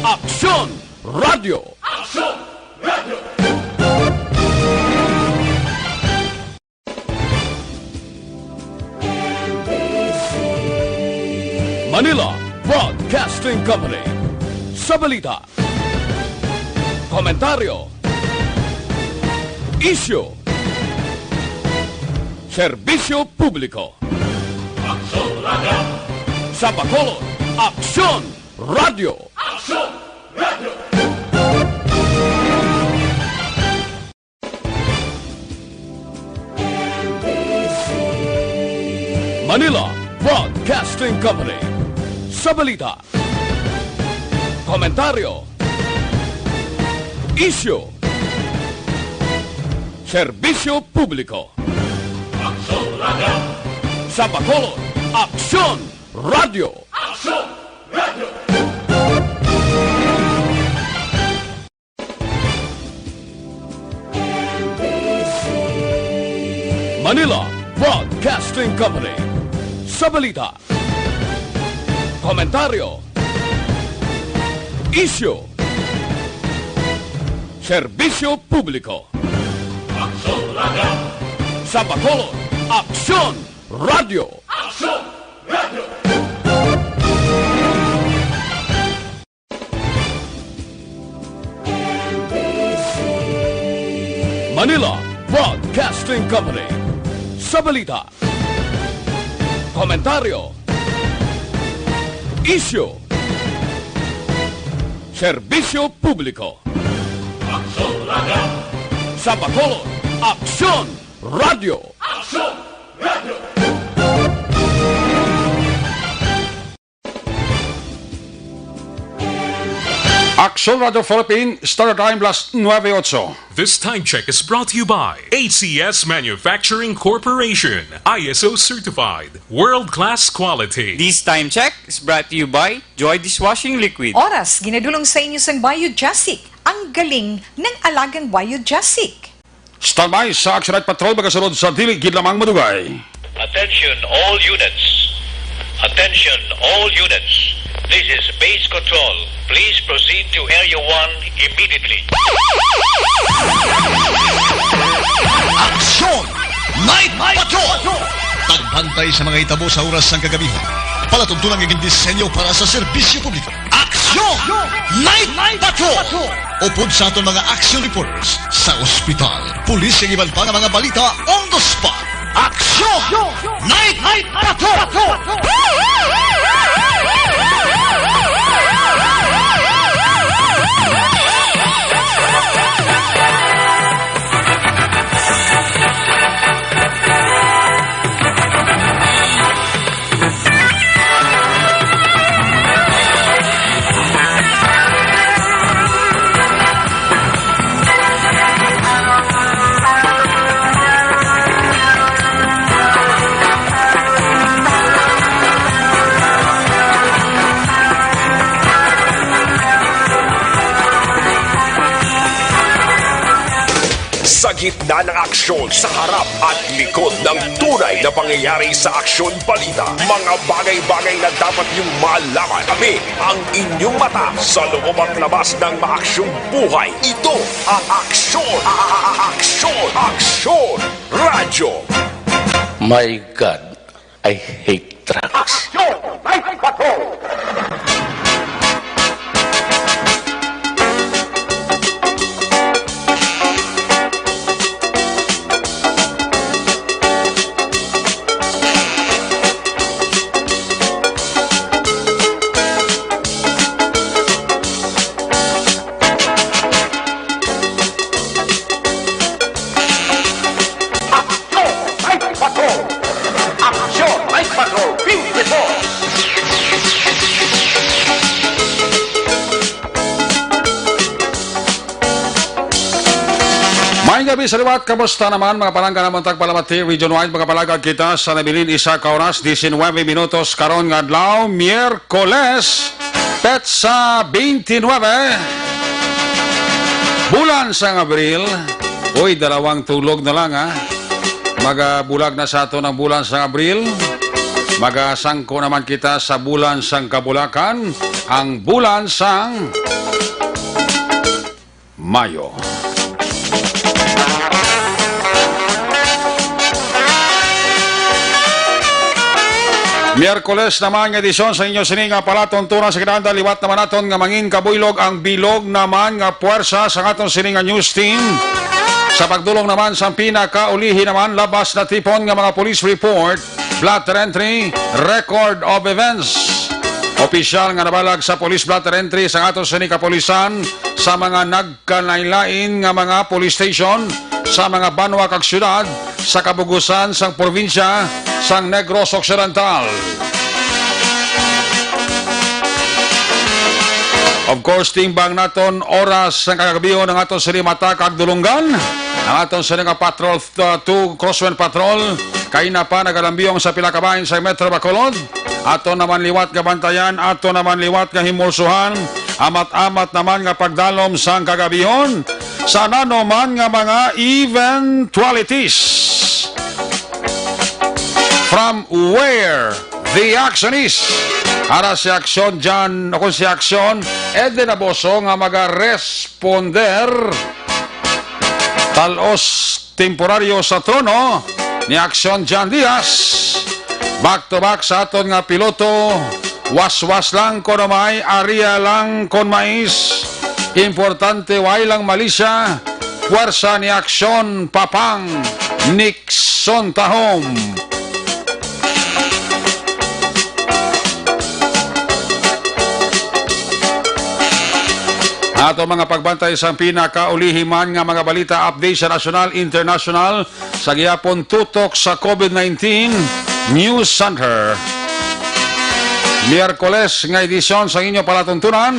Aksyon Radio! Aksyon Radio! Manila Broadcasting Company. Sa balita, komentaryo, isyu, serbisyo publiko. Aksyon Radio! Sa Bacolod, Aksyon Radio! Aksyon Radio! Manila Broadcasting Company. Sa balita, komentaryo, isyu, serbisyo publiko. Aksyon Radio! Sa Bacolod, Aksyon Radio! Aksyon Radio! Manila Broadcasting Company. Sa balita, komentaryo, isyu, serbisyo publiko. Aksyon Radio! Sa Bacolod, Aksyon Radio! Aksyon Radio! Manila Broadcasting Company. Sa balita, komentaryo, isyu, serbisyo publiko. Aksyon Radio! Sa Bacolod, Aksyon Radio! Aksyon Radio! Aksyon Radio Philippine, Star Time plus 98. This time check is brought to you by ACS Manufacturing Corporation, ISO certified, world-class quality. This time check is brought to you by Joy Dishwashing Liquid. Oras, ginadulong sa inyo sa Biojasic. Ang galing ng alagang Biojasic. Standby sa Action Night Patrol magasunod sa diligid lamang madugay. Attention all units. Attention all units. This is base control. Please proceed to Area 1 immediately. Aksyon! Night Patrol! Tagbantay sa mga itabo sa oras ng kagabihan. Palatuntunang iging disenyo para sa serbisyo publiko. Aksyon! Night Patrol! Upod sa aton mga action reporters sa ospital, pulis ang iban pa ng mga balita on the spot. Aksyon! Night Patrol! Sa gitna ng aksyon, sa harap at likod ng tunay na pangyayari sa aksyon balita, mga bagay-bagay na dapat niyong malaman. Kami ang inyong mata sa loob at labas ng maaksyong buhay. Ito ang Aksyon! Aksyon Radio! My God, I hate drugs. Aksyon! Night Patrol! Maayong gabi sa liwat, kamusta naman mga palangga naman tagpalamati region-wide mga palagag kita sa nabilin isa ka oras 19 minutos karon nga adlaw Miyerkules petsa 29 bulan sa Abril. Uy, dalawang tulog na lang ha. Magabulag na sa ato ng bulan sa Abril. Magasangko naman kita sa bulan sang Kabulakan, ang bulan sang Mayo. Miyerkules naman nga edisyon sa inyo sininga palatuntunan sa kinanda liwat naman naton nga mangin kabuylog ang bilog naman nga puwersa sa aton sininga news team. Sa pagdulong naman sa pinakaulihi naman labas na tipon nga mga police report, blotter entry, record of events. Opisyal nga nabalag sa police blotter entry sa aton sininga kapulisan sa mga nagkalain-lain nga mga police station sa mga banwa kag syudad sa kabugusan sang probinsya sang Negros Occidental. Of course, timbang naton oras ng kagabiho ng aton sini mata kag dulunggan. Ang aton sini nga patrol 2 Crosswind Patrol kay na pa nagalambiyong sa pila ka bahin sa Metro Bacolod. Aton naman liwat nga bantayan, aton naman liwat nga himulsuhan, amat-amat naman nga pagdalom sang kagabihon sa nanuman nga mga eventualities. From where the action is. Ara si aksyon dyan, kung si aksyon, edi na boso nga mag-responder talos temporaryo sa trono ni aksyon John Diaz. Back to back sa aton nga piloto, was-was lang kon may, area lang kon mais. Importante way lang Malaysia, puwersa ni aksyon Papang Nixon Tahom. Ato mga pagbantay sa pinakaulihiman nga mga balita update sa national, international sa gihapon tutok sa COVID-19 News Center. Miyerkules nga edisyon sa inyo palatuntunan,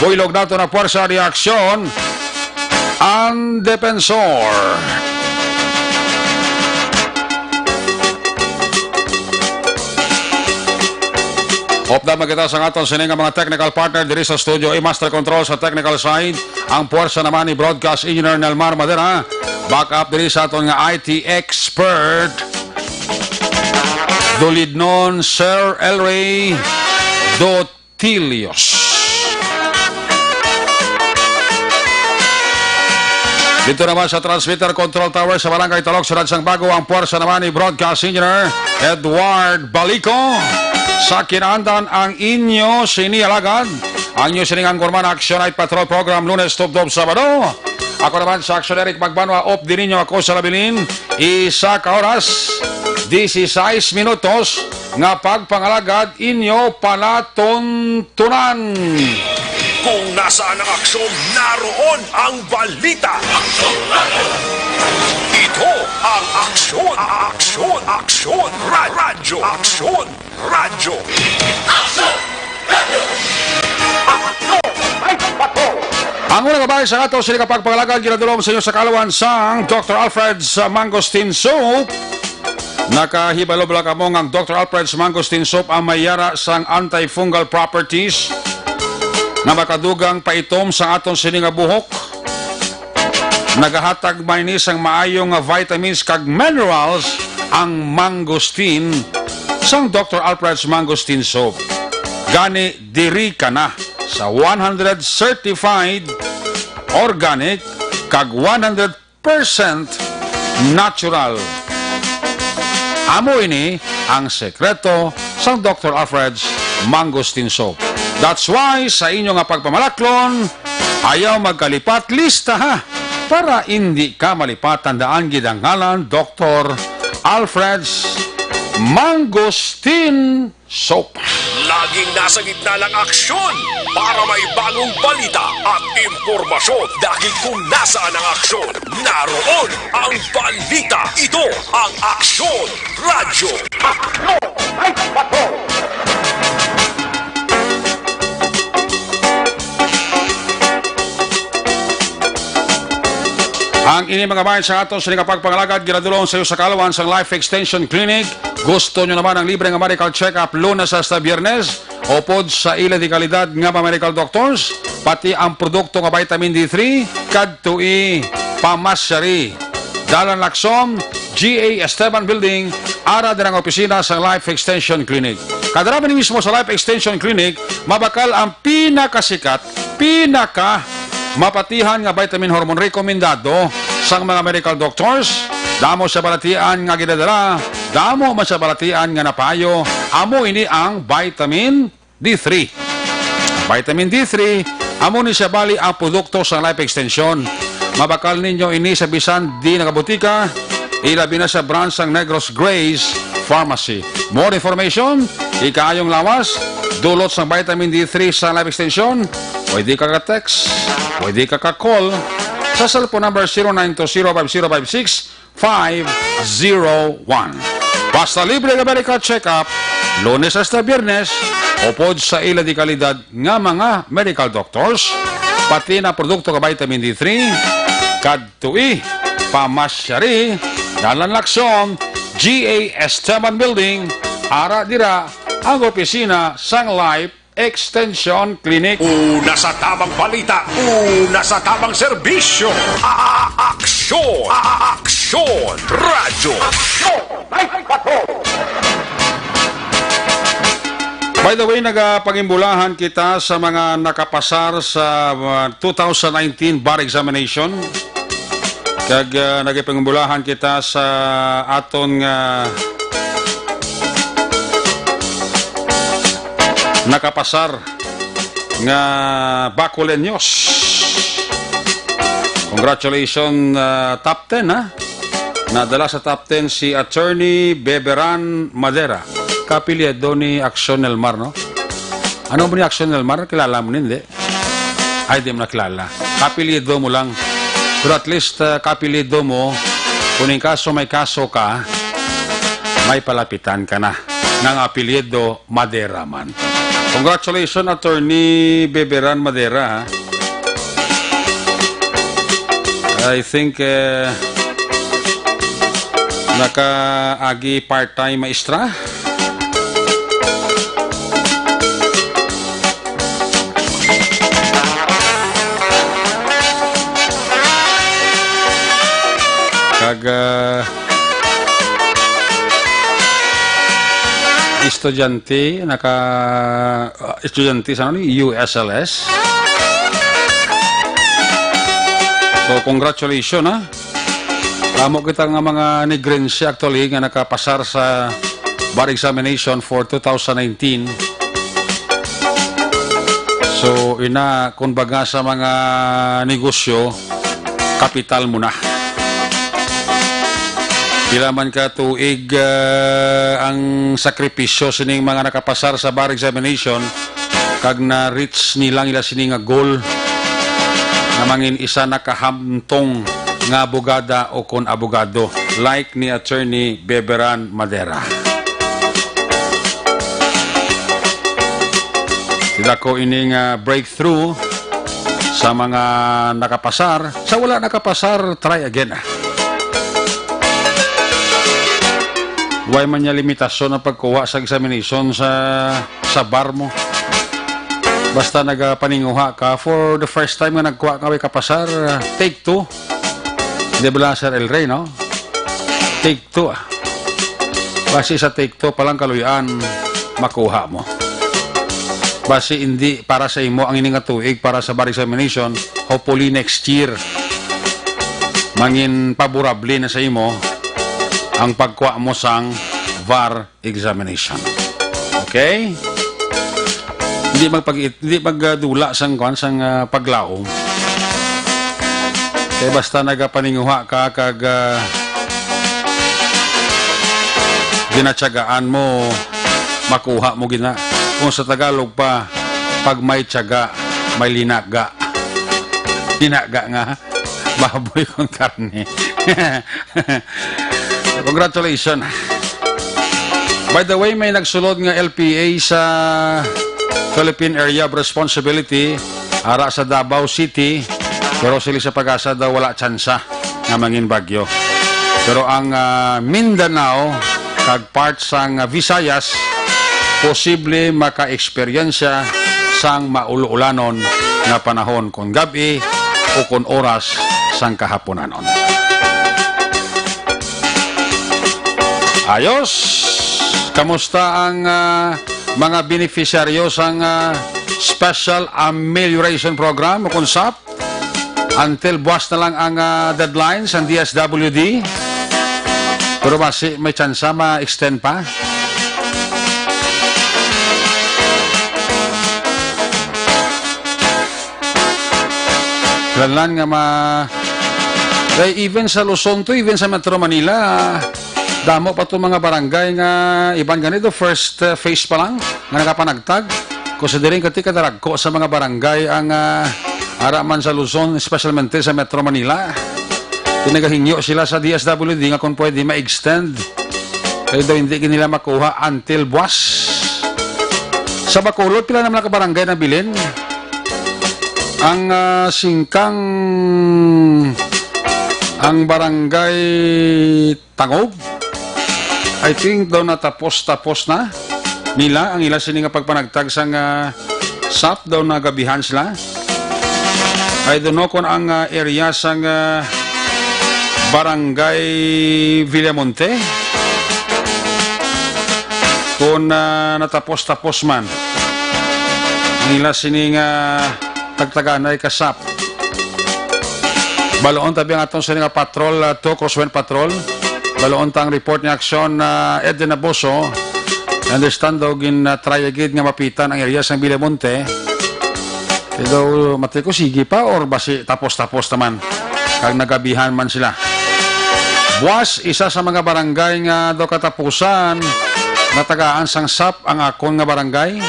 buylog nato na puwersa di aksyon ang Defensor. Opda magkita sa aton sininga mga technical partner diri sa studio, master control sa technical side, ang puwersa naman ni broadcast engineer Nelmar Madera, backup diri sa aton nga IT expert Dolidnon Sir Elray Dotilios. Dito naman sa transmitter control tower sa Barangay Talok, Surad sang Bago, ang puwersa naman ni broadcast engineer Edward Balico. Sa kinaandan ang inyo sinialagad, ang inyo siningang Gorman Action Night Patrol Program Lunes Tubdob Sabado. Ako naman sa Action Eric Magbanwa, op din ninyo ako sa labilin, isa ka oras, 16 minutos, nga pagpangalagad inyo palatuntunan. Kung nasaan ang aksyon, naroon ang balita. Aksyon Radio. Ito ang aksyon, aksyon, radyo, aksyon, radyo. Aksyon Radio. Ang unang babae sa ato sila kapagpangalagad, ginadulong sa inyo sa kalawan sang Dr. Alfred's Mangosteen Soap. Nakahibalo bala ka mo ang Dr. Alfred's Mangosteen Soap ang mayara sang antifungal properties na makadugang paitom sa aton sininga buhok. Nagahatag mainis ang maayong vitamins kag minerals ang mangosteen sang Dr. Alfred's Mangosteen Soap. Gani diri ka na sa 100 certified organic kag 100% natural. Amo ini ang sekreto sang Dr. Alfred's Mangosteen Soap. That's why sa inyo nga pagpamalaklon, ayaw magkalipat lista ha, para hindi ka malipat. Tandaan gidangalan Dr. Alfred's Mangosteen Soap. Laging nasa gitna ng aksyon para may bagong balita at impormasyon. Dahil kung nasaan ang aksyon, naroon ang balita. Ito ang Aksyon Radio. Ang ini mga bayan sa ato sa pagpangalagad, ginadulong sa iyo sa kalawan sa Life Extension Clinic. Gusto nyo naman ang libre nga medical check-up Lunes hasta Biyernes, upod sa ila di kalidad nga mga medical doctors, pati ang produkto nga vitamin D3 kadtoi pamasyari. Dalan Laksom, GA Esteban Building, ara din ang opisina sa Life Extension Clinic. Kadarami mismo sa Life Extension Clinic, mabakal ang pinakasikat, mapatihan nga vitamin hormone rekomendado sa mga medical doctors. Damo sa balatian nga ginadala, damo man sa balatian nga napayo, amo ini ang vitamin D3. Vitamin D3, amo ni siya bali ang produkto sa Life Extension. Mabakal ninyo ini sa bisan di nakabutika, ilabi na sa branch ng Negros Grace Pharmacy. More information, ikaayong lawas, dulot sa vitamin D3 sa Life Extension, pwede ka ka-text, pwede ka ka-call sa cellphone number 0920-5056-501. Basta libre ka medical check-up, Lunes hasta Biyernes, upod sa ila di kalidad nga mga medical doctors, pati na produkto ka vitamin D3, kadtui, pamasyari, nalanlaksyon, GA Esteban Building, ara dira ang opisina sang Life Extension Clinic. Una sa tamang balita, una sa tamang serbisyo. Aksyon! Aksyon! Radyo! Night Patrol! By the way, nagapangimbulahan kita sa mga nakapasar sa 2019 bar examination. Kag nagapangimbulahan kita sa aton nakapasar nga Bacoleños. Congratulations, top 10 ha. Nadala sa top 10 si Attorney Beberan Madera. Kapilyedo ni Aksyon Elmar, no? Ano ba ni Aksyon Elmar? Kilala mo hindi? Ay, di mo nakilala. Kapilyedo mo lang. Pero at least kapilyedo mo, kung kaso may kaso ka, may palapitan ka na ng apelyido Madera man. Congratulations, Attorney Beberan Madera. Ha? I think naka-agi part-time maestra. Kag estudyante estudyante sa USLS. So congratulations ha. Amo kita nga mga negrense actually nga nakapasar sa bar examination for 2019. So ina kumbaga sa mga negosyo, kapital mo na. Pila man ka tuig ang sakripisyo sining mga nakapasar sa bar examination kag na-reach nilang ila sining nga goal na mangin isa nakahamtong nga abogada o kon abogado like ni Attorney Beberan Madera. Sila ko ining breakthrough sa mga nakapasar. Sa wala nakapasar, try again. Huwag man niya limitasyon na pagkuha sa examination sa bar mo. Basta nagapaninguha ka for the first time nga nagkuha ka may kapasar, take 2. Di ba Sir El Rey, no? Take 2. Basi sa take 2 palang kaluyan, makuha mo. Basi hindi para sa imo ang ining tuig para sa bar examination, hopefully next year, mangin paborable na sa imo ang pagkuha mo sang VAR examination. Okay? Hindi magdula sang paglaom. Kaya basta nagapaninguha ka kag ginatsagaan mo, makuha mo gina. Kung sa Tagalog pa, pag may tsaga, may linaga. Linaga nga, baboy kong karne. Congratulations. By the way, may nagsulod nga LPA sa Philippine Area of Responsibility ara sa Davao City, pero sila sa Pag-asa daw wala tsansa nga mangin bagyo. Pero ang Mindanao kag part sang Visayas posible maka-eksperyensya sang maululanon nga panahon kung gabi o kung oras sang kahaponanon. Ayos! Kamusta ang mga beneficiaryo sa Special Amelioration Program o KUNSAP? Until buwas na lang ang deadline sa DSWD. Pero may tsansa ma-extend pa. Kailan nga even sa Luzon to, even sa Metro Manila, damo pa itong mga barangay nga iban ganito, first phase pa lang nga nakapanagtag. Considering kati kadaragko sa mga barangay ang araman sa Luzon, especialmente sa Metro Manila. Pinagahingyo sila sa DSWD nga kung pwede ma-extend. Kaya daw hindi nila makuha until buwas. Sa Bacolod, pila naman ang barangay na bilin. Ang singkang ang barangay Tangog, I think daw natapos na nila ang ila sini nga pagpanagtag sang SAP daw na gabihan sila. I don't know kung ang area sang barangay Villamonte kung natapos man nila sini nga tagtaganay ka SAP. Baloon tabi ang atong nga patrol to Crosswind Patrol. Baloon tang report ni aksyon Eden Abuso. Understand daw try agad nga mapitan ang area sang Villamonte. Daw matay ko sige pa or basi tapos naman kag nagabihan man sila. Buwas isa sa mga barangay nga daw katapusan natagaan sang SAP ang akon nga barangay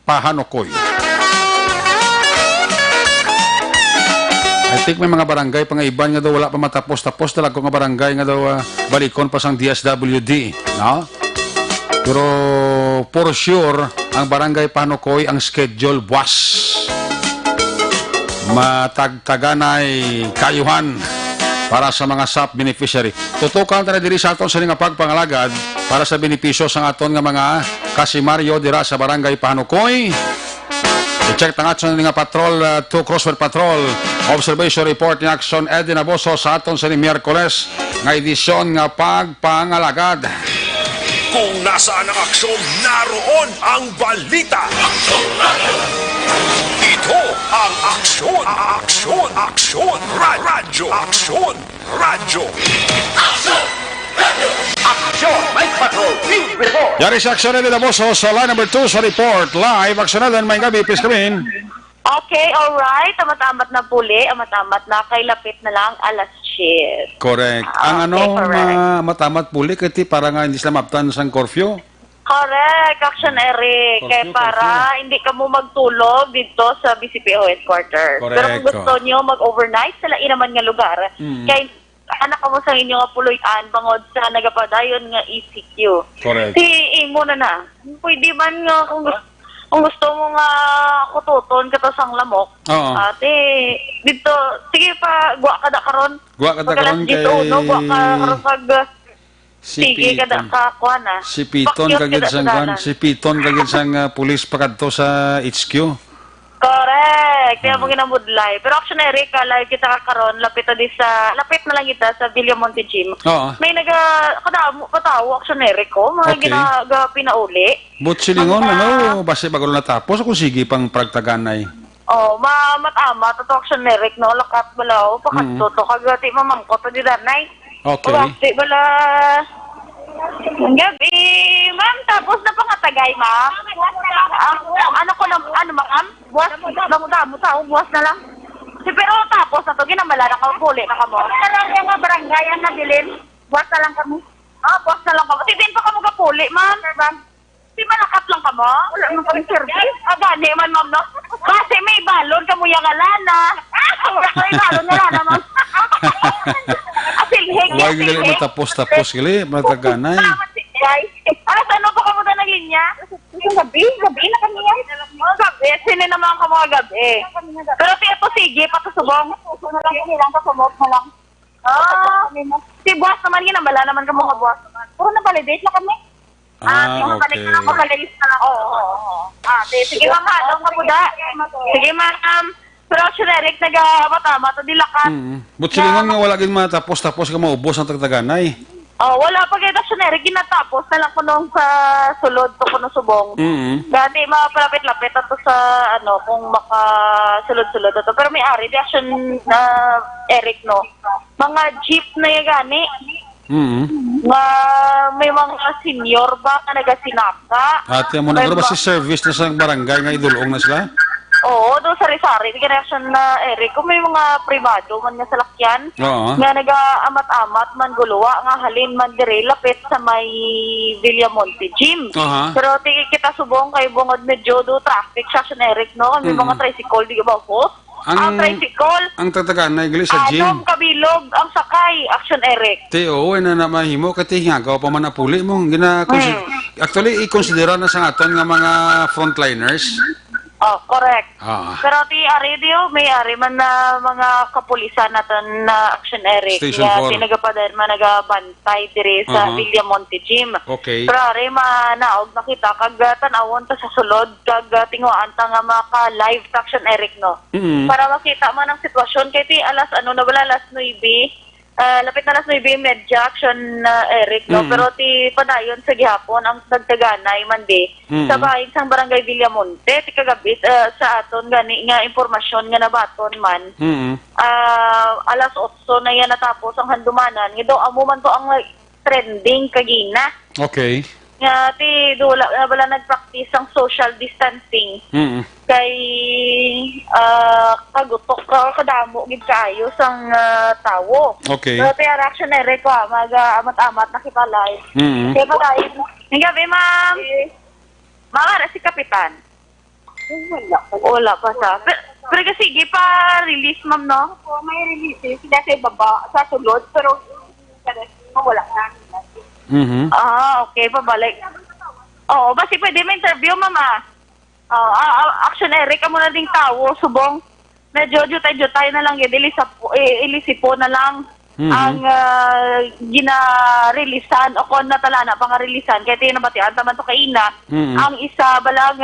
Pahanokoy. I think may mga barangay pa nga iban nga daw wala pa matapos talaga nga barangay nga daw balikon pa sang DSWD, no? Pero for sure ang barangay Pahanokoy ang schedule buwas. Matagtaganay kayuhan para sa mga SAP beneficiary. Tutukan tayo diri sa aton sa nga pagpangalagad para sa benepisyo sa aton nga mga kasimaryo dira sa barangay Pahanokoy. I-check tangat sa nga patrol to Crosswind Patrol. Observation report ni Action Eden Abuso sa aton sa ni Miyerkules nga edisyon nga pagpangalagad. Kung nasaan ang aksyon, naroon ang balita. Ito ang aksyon, radyo, aksyon, radyo. Yari sa Action Eden Abuso sa line number 2 sa report. Live, Action Eden, may gabi, please come in. Okay, alright. Amat-amat na puli. Amat-amat na. Kay lapit na lang alas 10. Correct. Ang matamat puli kati para nga hindi sila maptan sa curfew. Correct, Action Eric. Kaya para hindi ka mo magtulog dito sa BCPO headquarters. Correct. Pero kung gusto nyo mag-overnight sa lain naman nga lugar, kaya anak ka mo sa inyo nga puloy-an bangod sa nagapadayon nga ECQ. Correct. Imo na. Pwede man nga kung gusto mo nga kututon ka to sang lamok. Oo. Ate, dito, sige pa, guwa ka da karon. Guwa ka da karon kay... Guwa ka karon pag... Sige ka da ka kuha na. Si Piton kagid sang pulis pakadto sa HQ. Correct. Kaya mo ginamudlay. Pero Action Eric, live kita karon lapit na lang kita sa Villamonte Gym. Oo. May patawo Action Eric ko, mga Okay. pinauli. But silingon, base bago natapos ako sige pang pragtaganay. Oh, matama to Action Eric, no? Lakat balaw, pakadto to. Kagati mamangkot to di danay. Okay. Bakti bala... Gabi, ma'am, tapos na pangatagay, ma'am. Ma'am? Buwas mo tao, buwas na lang. Pero tapos na to, ginamala na ka, puli na ka mo. Karang yung mga barangay ang nabilin, buwas na lang kami. Buwas na lang kamo. Titin pa kamo ka puli, ma'am. Di malakat lang kamo? Wala nang kami service. Gani man, ma'am, no? Kasi may balon ka mo yung alana. May balon na lana, ma'am. Huwag gali matapos gali, mataganay. Ano pa kamo na linya? Gabi na kami yan. Gabi, sinin naman ka mga gabi. Pero ito sige, patusubong. Puso na lang kami lang, pasumok na lang. Si boss naman yun, bala naman ka mga boss. Puro na-validate na kami. Okay. Sige ma'am, halong kapuda. Sige ma'am. Pero Action Eric, nag-matama to dilakat. But silingon nga wala gid matapos ka maubos ang tagtaganay. Oh, wala pa kita siya ginatapos na lang ko nung sa sulod to kuno subong. Dati mapalapit-lapit ato sa kung makasulod-sulod ato. Pero may ari di action na Eric no. Mga jeep na gani. May mga senior ba na nagasinaka. Ate mo na ba si service na sa barangay nga idulong na sila? Oo, doon sari-sari. Di reaction na Eric. Kung may mga privado man nga salakyan, Oo. nga naga-amat-amat man guluwa, nga halin man dire, lapit sa may Villamonte Gym. Aha. Pero tingin kita subong kay bungod medyo do traffic section Eric, no? May mga tricycle, di ba po? Ang tricycle. Ang tatagaan na igli sa gym. Anong kabilog ang sakay, action Eric. Teo, na namahimo kati hingagaw pa man na puli mo. Actually, i-considera na sa aton nga mga frontliners. Oh, correct. Ah. Pero ti ari dio may ari man na mga kapulisan naton na action Eric. Station Nga 4. tinagapadan man nagabantay dire sa Villamonte Gym. Okay. Pero ari manaog nakita kag tan-awon ta sa sulod kag tinguan ta nga maka live action Eric no. Para makita man ang sitwasyon kay ti alas na wala alas 9. Lapit na alas 9 medya action Eric no. Pero ti padayon sa gihapon ang dagdaganay man di sa bahin sang barangay Villamonte ti kagabi sa aton gani nga impormasyon nga nabaton man alas 8 na yan natapos ang handumanan nga daw amo man to ang trending kagina. Okay. Nga ti dula wala nagpractice ang social distancing. Kay kagutok kadamo gid kaayo sang tawo. Okay. Pero ti reaction na Eric mag-amat-amat nakipalay. Kaya pa tayo. Ngabi ma'am. Mara si kapitan. Wala pa sa. Pero kasi sige pa release ma'am no? May release sila sa baba sa sulod pero wala na. Okay, pabalik. Oo, basi pwede may interview, mama. Action Eric, amo na ding tao, subong. Medyo jutay-jutay na lang, ilisipo na lang ang gina-releasan o kung natalana pang releasan kaya tinabatian taman to kaina ang isa balang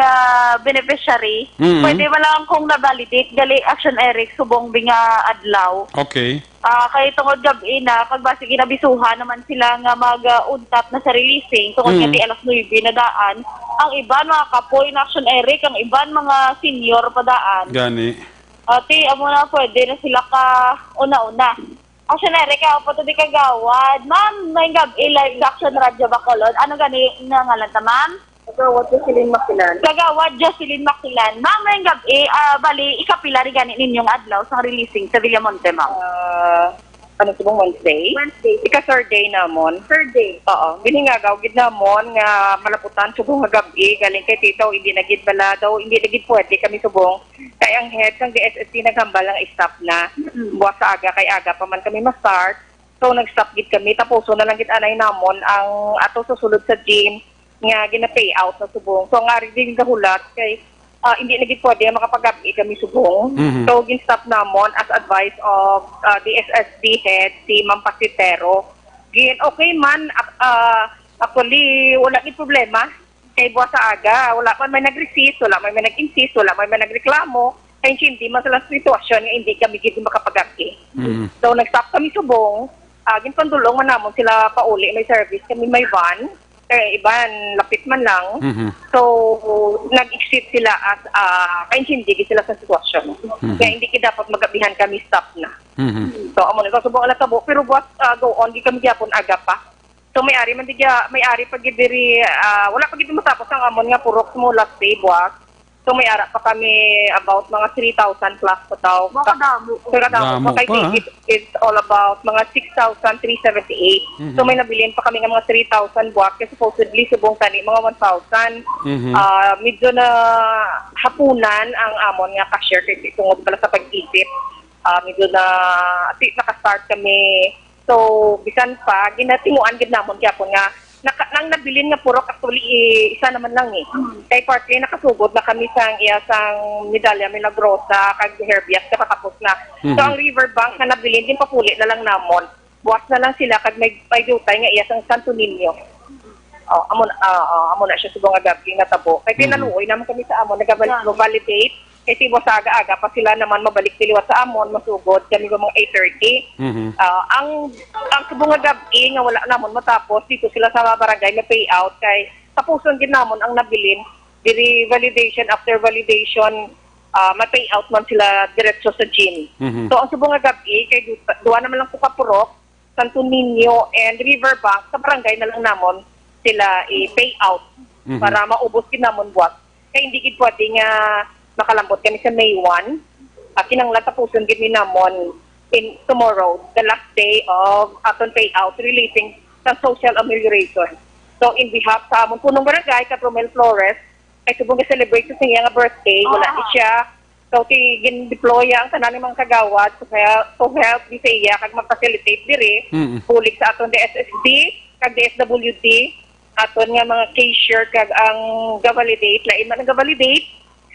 beneficiary pwede balang kung na-validate gali action Eric subong binga adlaw. Okay. Kay tungod gabi na pagbasi ginabisuhan naman sila nga mag-untap na sa releasing tungod nga ti alas 9 na daan ang iban mga kapoy na action Eric ang iban mga senior pa daan Gani. ati amo na pwede na sila ka una-una. Action Eric, ako po ito di kagawad. Ma'am, may gabi live sa Action Radio Bacolod. Ano gani nga ngalan ta, ma'am? Kagawad Jocelyn Makilan. Kagawad Jocelyn Makilan. Ma'am, may gabi, bali, ikapila rin gani ninyong adlaw sa releasing sa Villamonte, ma'am. Ano subong Wednesday? Wednesday. Ika-third day namon. Third day. Oo. Biningagaw gid namon nga malaputan subong nga gabi galing kay Tito hindi na gid bala daw hindi na gid pwede kami subong kay ang head ng DSSC naghambal ang stop na. Buwas sa aga kay aga pa man kami ma-start. So nag-stop gid kami tapuso na lang gid anay namon ang ato susulod sa gym nga gina-pay out na subong. So nga rin din gahulat kay hindi na gid pwede makapag-gabi kami subong. So gin-stop namon as advice of the SSD head si Ma'am Pasitero. Okay man actually wala gid problema kay buwas sa aga wala man may nag-resist, wala man may nag-insist, wala man may nagreklamo kay hindi man sa sitwasyon nga hindi kami gid makapag-gabi. So nag-stop kami subong ginpandulong man namon sila pauli may service kami may van iban lapit man lang. So nag-exit sila as kaya hindi sila sa sitwasyon. Kaya hindi kita dapat magabihan kami stop na. So amo na subong ala tabo pero buat go on di kami gyapon aga pa. So may ari pag diri wala pa gid matapos ang amon nga purok mo last day buwas. So may ara pa kami about mga 3,000 plus pa daw. Kadamo pa kay it's all about mga 6,378. So may nabilin pa kami ng mga 3,000 buwak kasi supposedly subong tani mga 1,000. Medyo na hapunan ang amon nga cashier kasi tungod pala sa pag-isip. Medyo na naka-start kami. So bisan pa ginatinguan gid namon gyapon nga nang nabilin nga purok actually isa naman lang kay partly nakasugod na kami sang iyasang medalya milagrosa kag herbias katapos na so ang riverbank na nabilin din papuli na lang namon buwas na lang sila kag may dutay nga iyasang Santo Niño amo na siya subong nga gabi nga tabo kay kinaluoy naman kami sa amo nag-validate Kasi mo sa aga-aga pa sila naman mabalik tiliwat sa amon, masugod kami mga 8:30. Ang subong nga gabi nga wala namon matapos dito sila sa barangay may payout kay tapuson gid namon ang nabilin diri validation after validation may payout man sila diretso sa gym. So ang subong nga gabi kay duwa naman lang ko kapurok Santo Niño and Riverbank sa barangay na lang namon sila i-payout para maubos gid namon buwak. Kay hindi gid pwede nga makalambot kami sa May 1. Kinanglan tapuson gid ni namon in tomorrow, the last day of aton payout releasing sa social amelioration. So in behalf sa amon punong barangay Catromel Flores, ay subong celebrate sa siya nga birthday, wala ni siya. So gin-deploy ang tanan ng mga kagawad to help di sa iya kag mag-facilitate diri bulig sa aton DSSD kag DSWD aton nga mga cashier kag ang ga-validate lain man ang ga-validate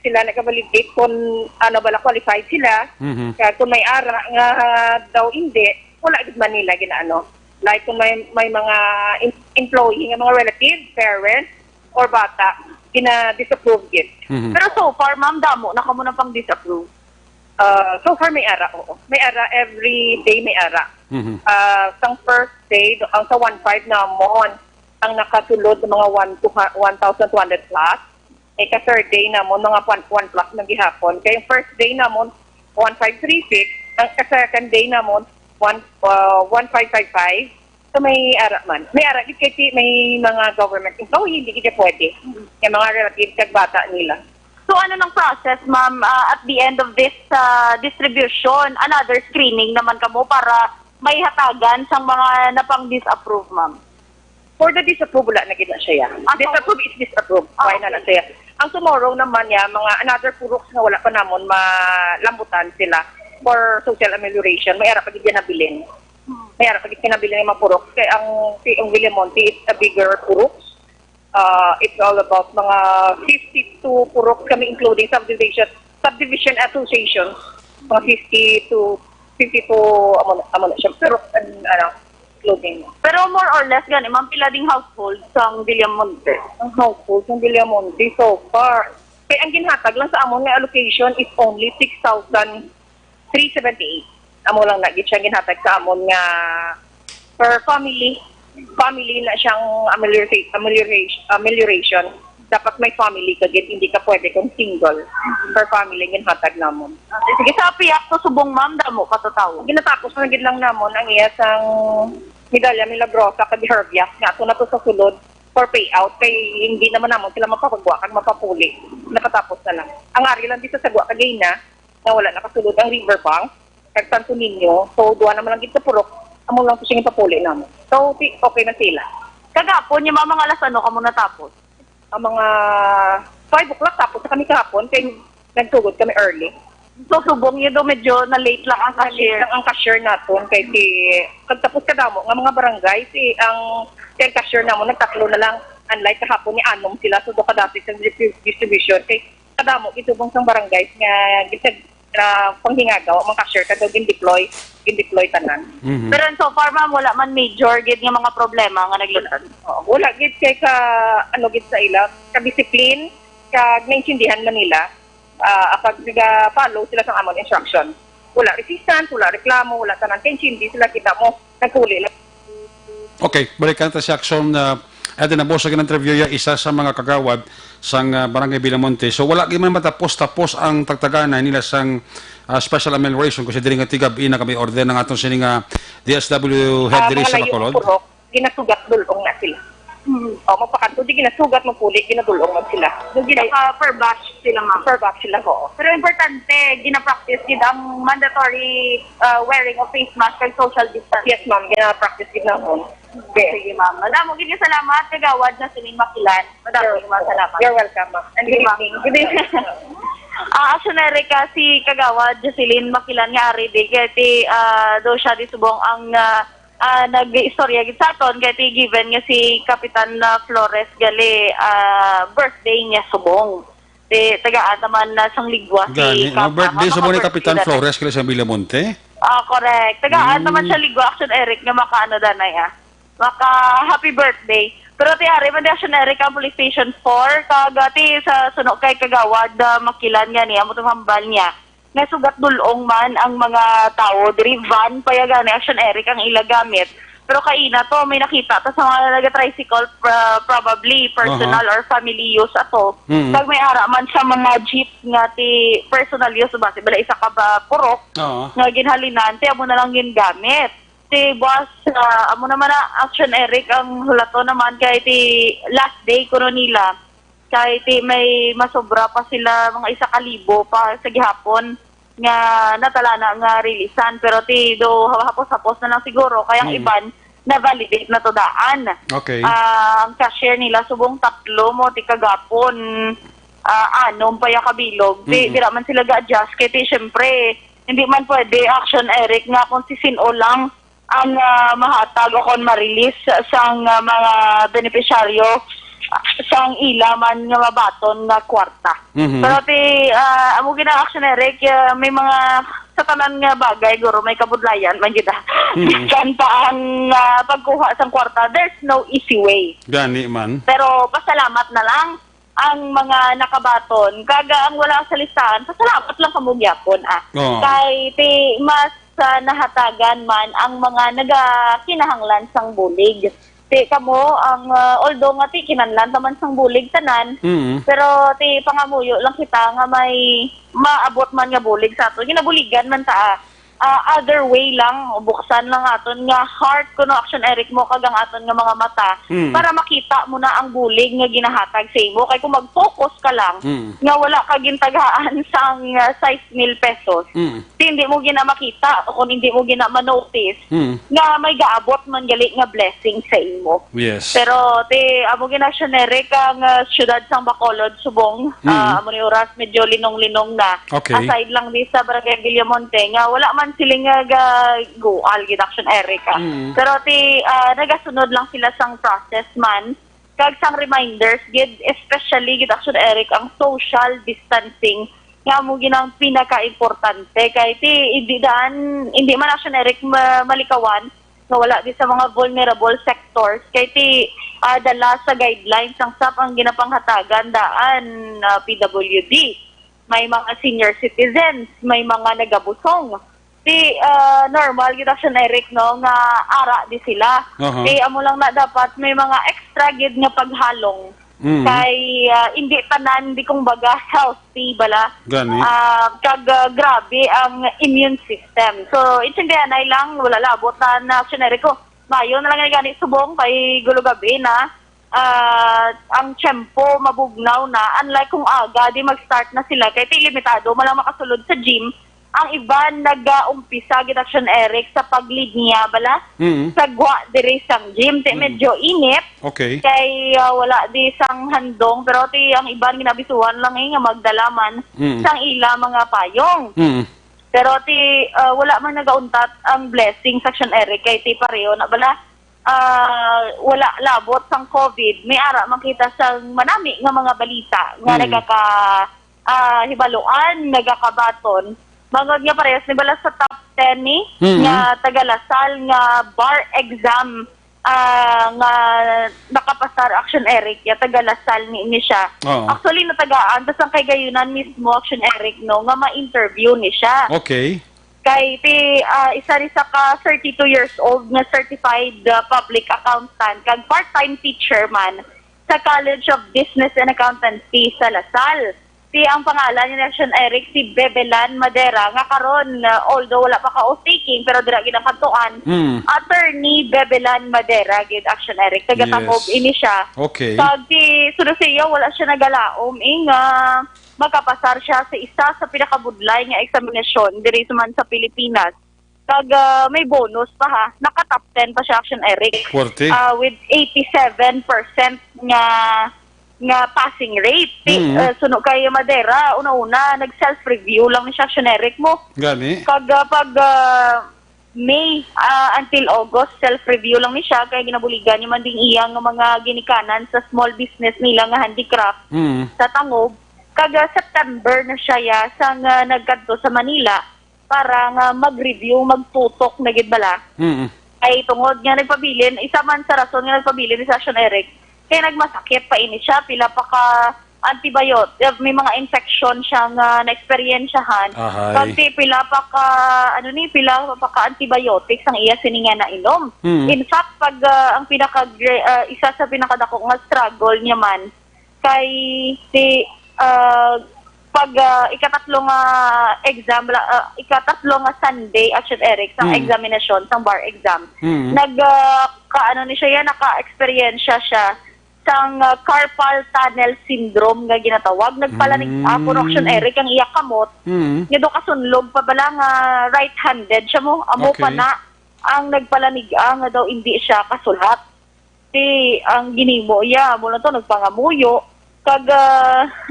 sila nag-validate kung ano bala qualified sila kaya kung may ara nga daw hindi wala gid man nila ginaano like kung may mga employee nga mga relatives, parents or bata gina-disapprove gid. Pero so far, ma'am, damo na kamo na pang disapprove. So far may ara, oo. May ara every day may ara. Sang first day ang sa 1.5 namon ang nakasulod ng mga 1,200 plus. Ka-third day namon mga 1 plus na gihapon. Kaya yung first day namon 1,536, ang ka-second day namon 1,555. So may ara man. May ara gid kay may mga government employee hindi gid pwede. Kay mga relatives kag bata nila. So ano ng process, ma'am, at the end of this distribution, another screening naman kamo para may hatagan sa mga napang-disapprove, ma'am? For the disapprove, wala na gid na siya. Disapprove is disapprove. Why na siya? Ang tomorrow naman ya, mga another puruks nga wala pa namon malambutan sila for social amelioration. May ara pa gid yan nabilin. May ara pa gid kinabilin ng mga puruks. Kaya ang Villamonte is a bigger puruks. It's all about mga 52 puruks kami including subdivision associations. Mga 52 amo na siya puruks and including. Pero more or less gani, ma'am, pila ding household sa Villamonte? Ang household ng Villamonte so far. Kaya ang ginhatag lang sa amon nga allocation is only 6,378. Amo lang na gid siya ginhatag sa amon nga per family na siyang amelioration. Dapat may family ka gid, hindi ka pwede kung single per family ginhatag namon. Sige, sa piyak to subong, ma'am, damo katataw. Ginatapos na gid lang namon ang iyasang medalya milagrosa kag herbias nga ato na to sa sulod for payout kay hindi naman namon sila mapapagwa kag mapapuli. Nakatapos na lang. Ang ari lang dito sa Gua Cagaina na wala nakasulod ang Riverbank kag Santo Niño. So duha naman lang gid sa purok. Amo lang to sing ipapuli namon. So okay na sila. Kagapon yung mga alas ano kamo natapos? Ang mga 5 o'clock tapos na kami kahapon kay nagsugod kami early. So subong yun do medyo na late lang ang cashier. Ang cashier naton kay si pagtapos kadamo nga mga barangay si ang cashier namon nagtatlo na lang unlike kahapon ni anom sila so do kadati sa distribution kay kadamo itubong sang barangay nga gisag panghingagaw mga cashier kadto gin-deploy tanan. Pero so far, ma'am, wala man major gid nga mga problema nga naglutan. Wala gid kay ka ano gid sa ila ka discipline kag naintindihan man nila kapag nag-follow sila sa amon instruction. Wala resistance, wala reklamo, wala tanan kay hindi sila kita mo nagkuli lang. Okay, balikan ta sa aksyon na Ate na boss sa interview ya isa sa mga kagawad sang Barangay Villamonte. So wala gyud man matapos ang tagtaganan nila sang special amelioration kasi diri nga tigabi na kami order ng aton sining DSW head diri sa Bacolod. Ginasugat dulong na sila. Magpakanto di ginasugat magpuli ginadulong man sila. Per batch sila, ma'am. Per batch sila ho. Pero importante gina-practice gid ang mandatory wearing of face mask and social distance. Yes, ma'am, gina-practice gid na ho. Sige, ma'am. Madamo gid salamat kagawad na sining Makilan. Madamo gid salamat. You're welcome, ma'am. And good evening. Good evening. Aksyonere ka si kagawad Jocelyn Makilan nga ari di kay do siya di subong ang nag-istorya gid sa aton kay given nga si Kapitan Flores gali birthday niya subong. Tagaan naman na sang ligwa si birthday subong ni Kapitan Flores kay sa Villamonte. Correct. Tagaan naman sa ligwa action Eric nga makaano danay maka happy birthday. Pero ti ari man di Action Eric ang Police Station 4 kag ti sa suno kay Kagawad makilan nga niya mo hambal niya. Nga sugat dulong man ang mga tao diri van payaga ni Action Eric ang ilagamit. Pero kaina to may nakita ta sa mga naga-tricycle probably personal or family use ato. Kag may ara man sa mga jeep nga ti personal use base bala isa ka ba purok nga ginhalinan ti amo na lang gingamit. Ti boss amo naman na Action Eric ang hulato naman kay ti last day kuno nila kay ti may masobra pa sila mga 1,000 pa sa gihapon nga natalana nga releasean pero ti do hapos-hapos na lang siguro kaya ang iban na validate na to daan. Okay. Ang cashier nila subong 3 mo ti kagapon 6 pa ya kabilog. Di man sila ga-adjust kay ti syempre hindi man pwede Action Eric nga kung sisino lang ang mahatag o kon ma-release sang mga beneficiaryo sang ilaman nga mabaton nga kwarta. Pero ti amo gina Action Eric may mga sa tanan nga bagay guro may kabudlayan man gid. Kanta ang pagkuha sang kwarta there's no easy way. Gani man. Pero pasalamat na lang ang mga nakabaton kaga ang wala sa listahan pasalamat lang kamo gyapon kay ti mas nahatagan man ang mga nagakinahanglan sang bulig. Ti kamo ang although nga ti kinahanglan taman sang bulig tanan, pero ti pangamuyo lang kita nga may maabot man nga bulig sa ato. Ginabuligan man ta other way lang buksan lang aton nga heart kuno Action Eric mo kagang aton nga mga mata para makita mo na ang bulig nga ginahatag sa imo kay kung mag-focus ka lang nga wala ka gintaghaan sang 6,000 pesos hindi mo gina makita o kung hindi mo gina ma-notice nga may gaabot man gali nga blessing sa imo. Yes. Pero ti amo gina Action Eric ang syudad sang Bacolod subong amo ni oras medyo linong-linong na. Okay. Aside lang di sa Barangay Villamonte nga wala man siling go-al gid Action Eric. Pero ti nagasunod lang sila sang process man kag sang reminders gid especially gid Action Eric ang social distancing nga mo ginang pinaka-importante kay ti hindi man Action Eric malikawan nga wala di sa mga vulnerable sectors kay ti dala sa guidelines ang SAP ang ginapanghatagan daan PWD. May mga senior citizens, may mga nagabusong. Di normal gid Action Eric no nga ara di sila. Amo lang na dapat may mga extra gid nga paghalong. Kay hindi tanan di kung baga healthy bala. Kag grabe ang immune system. So intindihan ay lang wala labot na Action Eric ko. Mayo na lang gani subong kay gulo gabi na ang tiyempo mabugnaw na unlike kung aga di mag-start na sila kay ti limitado malang makasulod sa gym. Ang iban nag-umpisa gid Action Eric sa paglinya bala sa gwa diri sang gym ti medyo init. Okay. Kay wala di sang handong pero ti ang iban ginabisuhan lang nga magdalaman sang ila mga payong. Pero ti wala man nagauntat ang blessing sa Action Eric kay ti pareho na bala wala labot sang COVID. May ara makita sang manami nga mga balita nga nagaka hibaluan, nagakabaton. Mga nga parehas ni bala sa top 10 ni nga tagalasal nga bar exam nga nakapasar Action Eric ya tagalasal ni siya. Actually natagaan tas ang kay gayunan mismo Action Eric no nga ma-interview ni siya. Okay. Kay ti isa ri sa ka 32 years old nga certified public accountant kag part-time teacher man sa College of Business and Accountancy sa Lasal. Si ang pangalan ni Action Eric si Bebelan Madera nga karon although wala pa ka off-taking pero dira gid ang kantuan attorney Bebelan Madera gid Action Eric taga-Tamob ini siya. Okay. Kag ti Surusiyo wala siya nagalaom nga magkapasar siya sa isa sa pinakabudlay nga eksaminasyon diri man sa Pilipinas. Kag may bonus pa ha. Naka-top 10 pa siya Action Eric. With 87% nga passing rate. Suno kay Madera, una-una, nag-self-review lang ni Action Eric mo. Gani? Kag pag May until August, self-review lang ni siya, kaya ginabuligan niya man ding iyang mga ginikanan sa small business nila nga handicraft sa Tangob. Kag September na siya sang nagkadto sa Manila para nga mag-review, magtutok na gid bala. Ay tungod nga nagpabilin, isa man sa rason nga nagpabilin ni Action Eric, Kaya nagmasakit pa ini siya, pila pa ka antibiotic, may mga infection siya nga na-experiensyahan. Kasi pila pa ka antibiotics ang iya sininga na inom. In fact, pag ang isa sa pinakadako nga struggle niya man kay pag ikatatlong Sunday Action Eric sang examination sang bar exam naka-experience siya sang carpal tunnel syndrome nga ginatawag nagpalanig Action Eric ang iya kamot nga do kasunlog pa bala nga right-handed siya mo amo pa na ang nagpalanig nga daw hindi siya kasulat ang ginimo iya mo na to nagpangamuyo kag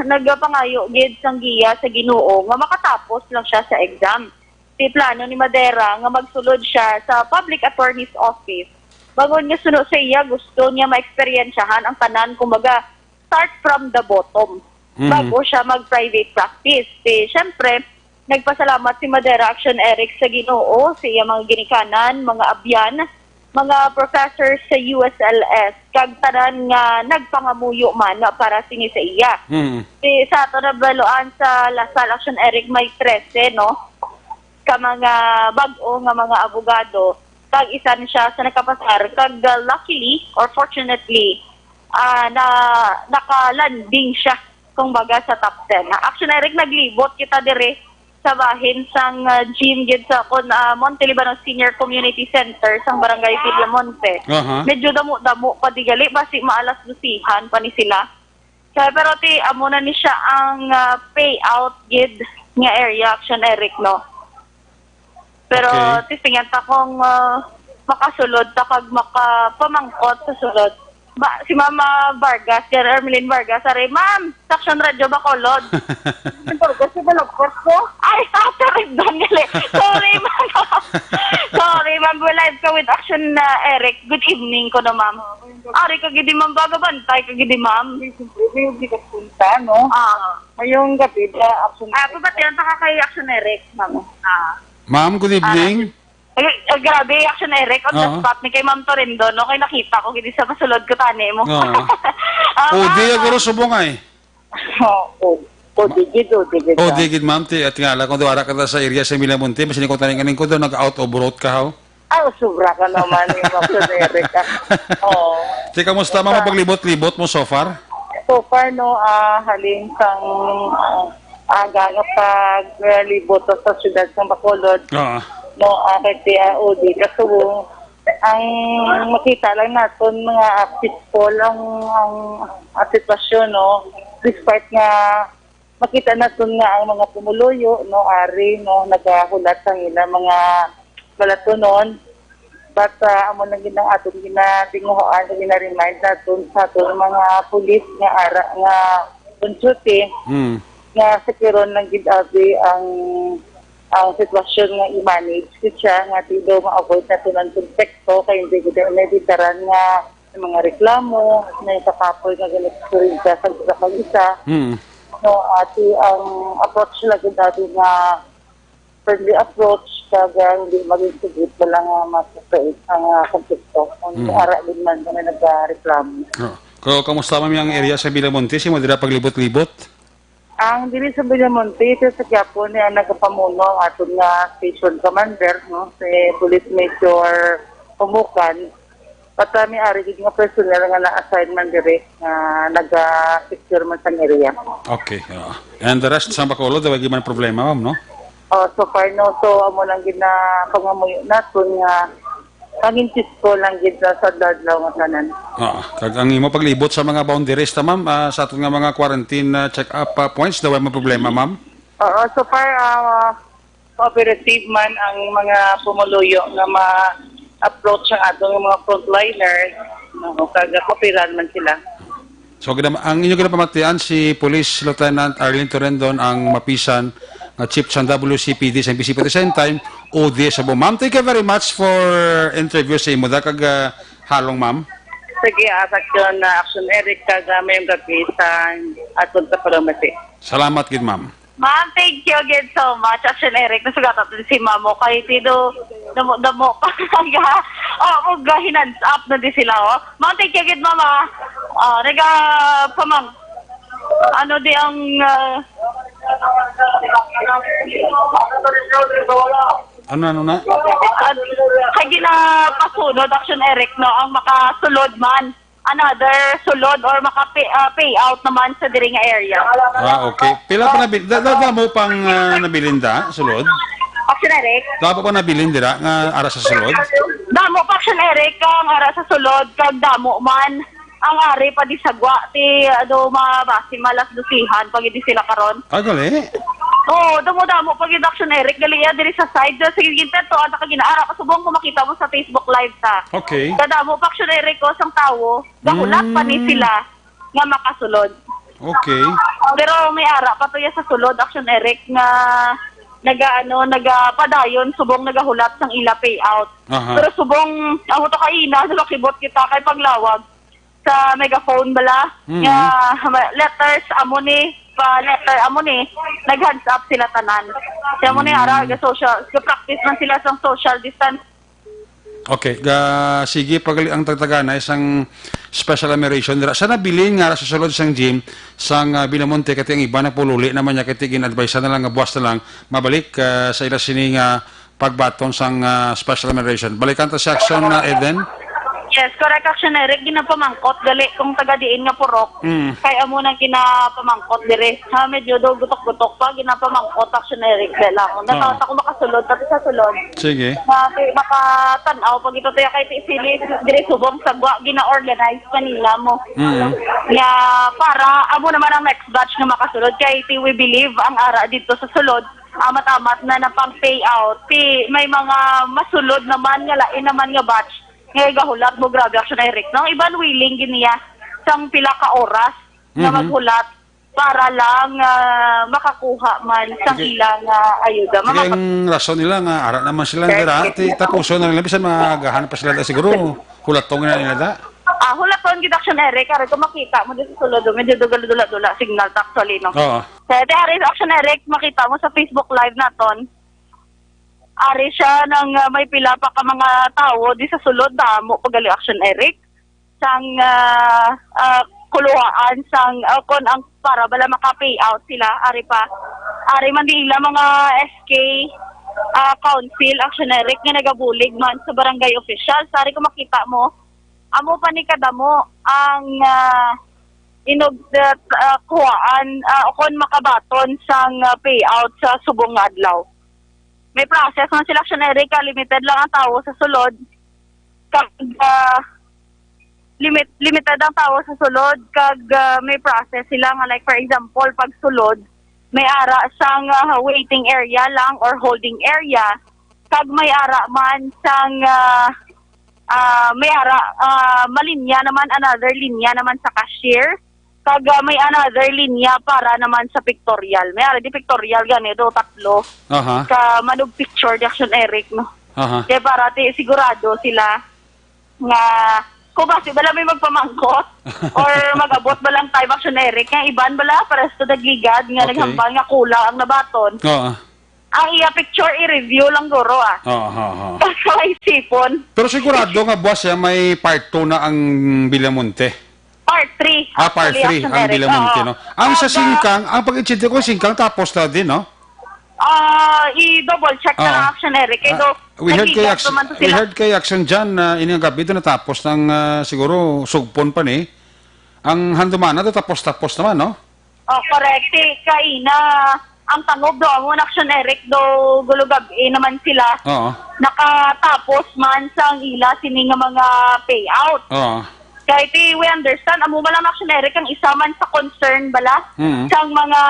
nagpangayo gid sang giya sa Ginoo nga makatapos lang siya sa exam. Plano ni Madera nga magsulod siya sa Public Attorney's Office. Bagon nga sunod sa iya, gusto niya ma-experiensyahan ang tanan, kumbaga, start from the bottom. Bago siya mag-private practice. Siyempre, nagpasalamat si Madera Action Eric sa Ginoo, sa iya mga ginikanan, mga abyan, mga professors sa USLS, kag tanan nga nagpangamuyo man nga para sini sa iya. Sa ato na baloan sa Lasal Action Eric may 13, no? Ka mga bag-o nga mga abogado, kag isa siya sa nakapasar, kag luckily or fortunately, nakalanding siya kung baga sa top 10. Action Eric, naglibot kita dire sa bahin sang gym gid sa Monte Libano Senior Community Center sang Barangay Villamonte. Medyo damo-damo pa digali basi maalas dusihan pa ni sila. Kaya pero amo na ni siya ang payout gid nga area Action Eric, no. Pero tingnan ta kung makasulod ta kag makapamangkot sa sulod. Si Mama Vargas, si Ermeline Vargas, sorry, Ma'am, sa Action Radio Bacolod. Kasi balagkot ko? Ay, sorry, Daniel. Sorry, Ma'am. Sorry, Ma'am, we live ka with Action Eric. Good evening ko na, Ma'am. Ari, kagidi, Ma'am, bagabantay, kagidi, Ma'am. Siyempre, hindi ka punta, no? Ngayong gabi, Action Eric. Pabatiyan pa ka kay Action Eric, Ma'am. Ma'am, good evening. Grabe, Action Eric, on the spot ni kay Ma'am Torindo, no? Kay nakita ko, hindi sa masulod ko tani mo. Di aguro subungay. Digid, ma'am. At nga lang, kung duwara ka sa area sa Milamonte, mas ko taning ko doon, nag-out of road ka, how? Sobra ka naman yung Action Eric. Kamusta, ma'am, paglibot-libot mo so far? So far, no, haling sang aga nga paglibot sa syudad ng Bacolod. No, kasi Odi, kaso ang makita lang natin mga peaceful ang sitwasyon, no. Despite nga makita natin nga ang mga pumuluyo, no, ari, no, nagahulat sa nila mga balatunon. But amo lang ginang atong ginatinguhaan, gina-remind natin sa aton mga pulis nga ara nga konsulti nga sekiron lang gidabi ang sitwasyon nga i-manage siya nga tido ma-avoid na tunan konteksto kay hindi ko meditaran nga mga reklamo na ikapapoy nga ganit sa isa. No, ati ang approach lang dati nga friendly approach kaya hindi maging sigit wala nga masasait ang konteksto. Kung ara din man na nagreklamo. Kamusta ma'am yung area sa Villamonte? Si mo dira paglibot-libot? Ang dili sa Villamonte, ito sa Quiapo niya nagpamuno ang atong nga station commander, no, si Police Major Pumukan. Patami ari gid nga personnel nga na-assignment dire nga naga-secure man sa area. Okay. And the rest sa Bacolod, wagi man problema, ma'am, no? So far, no, so amo lang gid na pangamuyo naton nga pangintis ko lang gid sa dadlaw nga tanan. Kag ang imo paglibot sa mga boundaries ta, ma'am, sa aton nga mga quarantine check-up points, daw may problema, ma'am? So far, cooperative man ang mga pumuluyo nga ma-approach ang atong mga frontliners, no, kag kooperan man sila. So, ang inyo ginapamatian si Police Lieutenant Arlene Torrendon ang mapisan nga chief sa WCPD sa MPC at the same time, OD sa buong. Ma'am, thank you very much for interview sa imo. Kag halong, ma'am. Sige, Action Eric, kag mayong gabi sa aton sa Palomasi. Salamat, gid, ma'am. Ma'am, thank you again so much, Action Eric. Nasugatan din si Mamo kay tido damo pa. Hinands up na din sila, oh. Ma'am, thank you again, Mama. Nega, pamang, ano di ang, Ano na? kay ginapasunod, Action Eric, no, ang makasulod man, another sulod or maka-payout naman sa diri nga area. Okay. Pila pa nabilin? Dada mo pang nabilin da, sulod? Action Eric? Dada pa nabilin dira nga ara sa sulod? Damo pa Action Eric, ang ara sa sulod, kag damo man, ang ari pa di sagwa, ti, mabasi malas dusihan, pag hindi sila karon. Gali. Oo, damo-damo pag yung Action Eric, gali diri sa side, sige ginteto, at nakaginaara, kasubong kung makita mo sa Facebook Live ta. Okay. Dadamo pa Action Eric ko, sang tawo, gahulat pa ni sila, nga makasulod. Okay. Pero may ara pa to ya sa sulod, Action Eric, nga nagapadayon, subong nagahulat sang ila payout. Aha. Pero subong, ako to kaina, nakibot kita kay paglawag sa megaphone bala, nga letters amo ni, letter amo ni, nag-hands up sila tanan. Kaya mo ni ara, practice man sila sa social distance. Okay, sige pag ang tagtaga na isang special admiration dira. Sana bilin nga sa sulod sang gym sang Binamonte kati ang iba na pululi naman niya kati gin-advise na lang nga buwas na lang mabalik sa ila sini nga pagbaton sang special admiration. Balikan ta sa action na Eden. Yes, correct Action Eric, ginapamangkot gali kung taga-diin nga purok. Kaya mo nang ginapamangkot dire. Medyo do gutok-gutok pa ginapamangkot Action Eric dala. Natawat ako makasulod pati sa sulod. Sige. Makatanaw pag ito tayo kay sili dire subong sagwa gina-organize kanila mo. Nga para amo naman ang next batch nga makasulod kay we believe ang ara dito sa sulod amat-amat na pang payout. May mga masulod naman nga lain naman nga batch. Ngayon gahulat mo, grabe Action Eric. Nang iban willing giniya sang pila ka oras na maghulat para lang makakuha man sang ilang ayuda. Sige, ang rason nila nga ara naman sila dira. Tapuso na nila bisan magahanap pa sila da siguro. Hulatong na nila da. Hulaton gid Action Eric, ari ko makita mo dito sa sulod, medyo dula-dula signal actually no. Oo. Kaya ari Action Eric, makita mo sa Facebook Live naton. Ari siya nang may pila pa ka mga tao di sa sulod damo pagali Action Eric sang kuluhaan sang kon ang para bala maka-payout sila ari man dila mga SK council Action Eric nga nagabulig man sa barangay officials. Ari ko makita mo amo pa ni kadamo ang kuhaan kon makabaton sang payout sa subong nga adlaw. May process man sila Action Eric, limited lang ang tao sa sulod. Limited ang tao sa sulod kag may process sila nga like for example pag sulod may ara sang waiting area lang or holding area kag may ara man sang may ara malinya naman another linya naman sa cashier. Kag may another linya para naman sa pictorial. May ara di pictorial ganito, tatlo. Ka manug picture di Action Eric, no? Kaya para sigurado sila nga kung basi bala may magpamangkot or magabot balang time Action Eric, nga iban bala pares to dagligad nga naghambal nga kula ang nabaton. Ang iya picture i-review lang guro Basta isipon. Pero sigurado nga buwas may part 2 na ang Binamonte. Part 3. Part 3 ang Binamonte, no? Ang sa singkang, ang pag-ichite ko singkang tapos na din, no? I-double check na lang Action Eric. We heard kay Action dyan na inyong gabi doon natapos ng siguro sugpon pa ni. Ang handumana doon tapos naman, no? Correct. Kaina, ang tangob doon, Action Eric do gulugabi naman sila. Nakatapos man sa ila sining mga payout. Kahit we understand, amo malang Action Eric ang isa man sa concern bala sang mga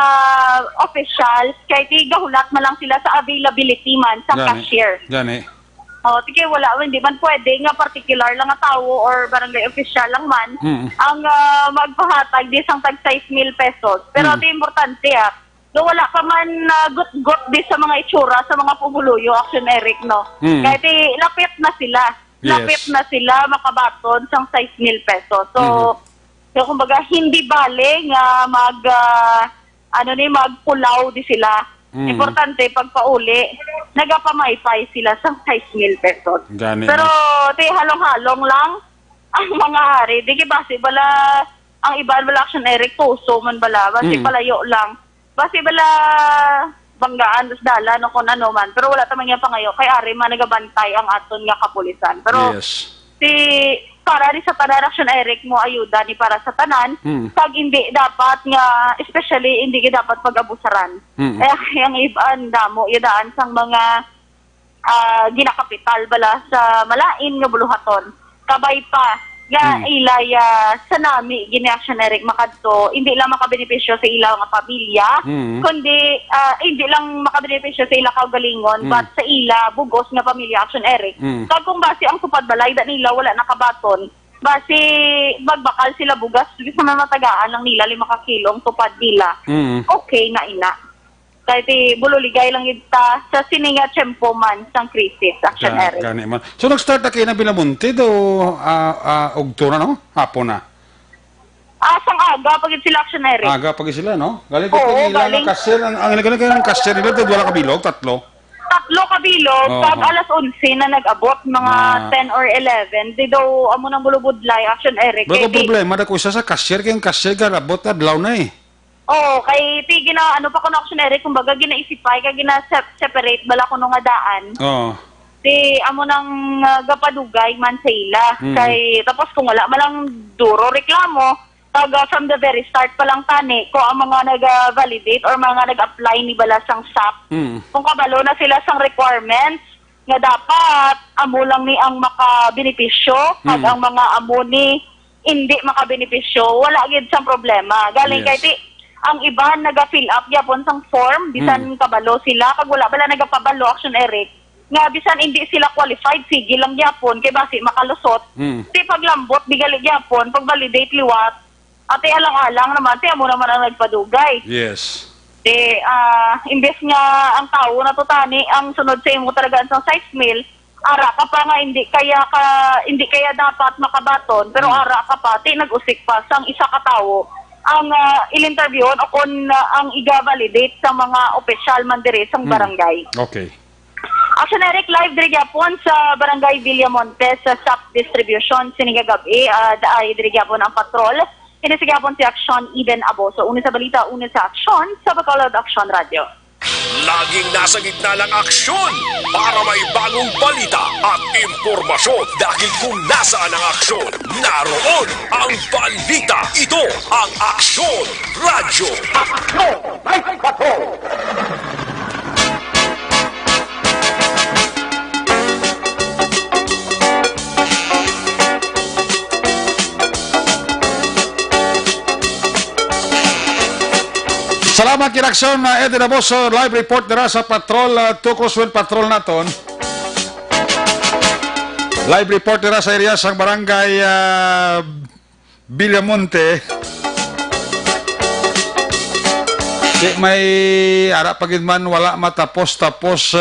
officials, kahit gahulat man lang sila sa availability man sa cashier. Sige, wala, hindi man pwede nga particular lang nga tao or barangay official lang man ang magpahatag di sang tag 6,000 pesos. Pero ito importante wala ka man gut-gut di sa mga itsura sa mga pumuluyo Action Eric, no? Kahit lapit na sila. Lapit na sila makabaton sang 6,000 pesos. So kumbaga hindi bale nga magpulaw di sila. Importante pagpauli, nagapamaypay sila sang 6,000 pesos. Pero halong-halong lang ang mga hari, di base bala, ang iba bala action Eric, tuso man bala, base palayo lang. Base bala, banggaan, dala, no kung ano man. Pero wala tamang yung pangayo, kay ari man nagabantay ang aton nga kapulisan. Pero, para ni sa tanan action Eric mo ayuda ni para sa tanan, pag hindi dapat nga, especially hindi dapat pag-abusaran. Kaya ang ibaan damo, yadaan sang mga ginakapital bala sa malain nga buluhaton. Kabay pa, nga ilaya sa nami, gini-action Eric makadto, hindi lang makabenepisyo sa ilaw nga pamilya, kundi hindi lang makabenepisyo sa ila kaugalingon, but sa ila, bugos nga pamilya action Eric. Kag kung base ang tupad balay, da nila wala nakabaton, base magbakal sila bugas, sa mga matagaan lang nila 5 kilong tupad nila. Okay na ina. Kahit bululigay lang yun ta sa sininga tiyempo man sang krisis, action Eric. So nag-start na kayo na Bilamonte do ugto na, no? Hapon na. Sang aga, pag sila action Eric. Aga pag sila, no? Galing ko ilang ng cashier, ang galing kayo ng cashier nila, wala kabilog, 3. 3 kabilog, pag alas 11 na nag-abot, mga 10 or 11, di daw amo ng bulubudlay, action Eric. Bago problema, na ko isa sa cashier, kayong cashier ka, abot na, blaw na eh. Oo, kay ano pa ko na action Eric, kumbaga ginaisipay, kaya gina-separate bala ko nung adaan. Oo. Si amo nang gapadugay man sa ila. Kay, tapos kung wala malang duro reklamo, taga from the very start pa lang tani, ko ang mga nag-validate or mga nag-apply ni bala sang SAP, kung kabalo na sila sang requirements, nga dapat amo lang ni ang makabenepisyo, kag ang mga amo ni hindi makabenepisyo, wala gid sang problema. Galing kay ang iba naga-fill up yapon sang form, bisan kabalo sila, kag wala bala nagapabalo action Eric, nga bisan hindi sila qualified, sige lang yapon, kay basi makalusot, ti paglambot, bigalig yapon, pag validate liwat, ate alang-alang naman, ti amo naman ang nagpadugay. Yes. Imbes nga ang tao na tutani, ang sunod sa imo talaga sa size mill, ara ka pa nga hindi kaya dapat makabaton, pero ara ka pa, ti nag-usik pa sang isa ka tao, ang il-interview o kung ang iga-validate sa mga opisyal man dire sa barangay. Okay. Action Eric, live diri gyapon sa Barangay Villamonte sa SAP Distribution sinigagabi, daay diri gyapon ang patrol. Ini sa gyapon si Action Eden Aboso. Una sa balita, una sa aksyon sa Bacolod Action Radio. Laging nasa gitna ng aksyon para may bagong balita at impormasyon dahil kung nasaan ang aksyon, naroon ang balita. Ito ang Aksyon Radio. Aksyon! Night Patrol! Salamat kinaksyon na Eden Aboso, live report nila sa patrol, Tucoswell Patrol naton. Live report nila sa area sa barangay Villamonte. May ara pagidman wala matapos-tapos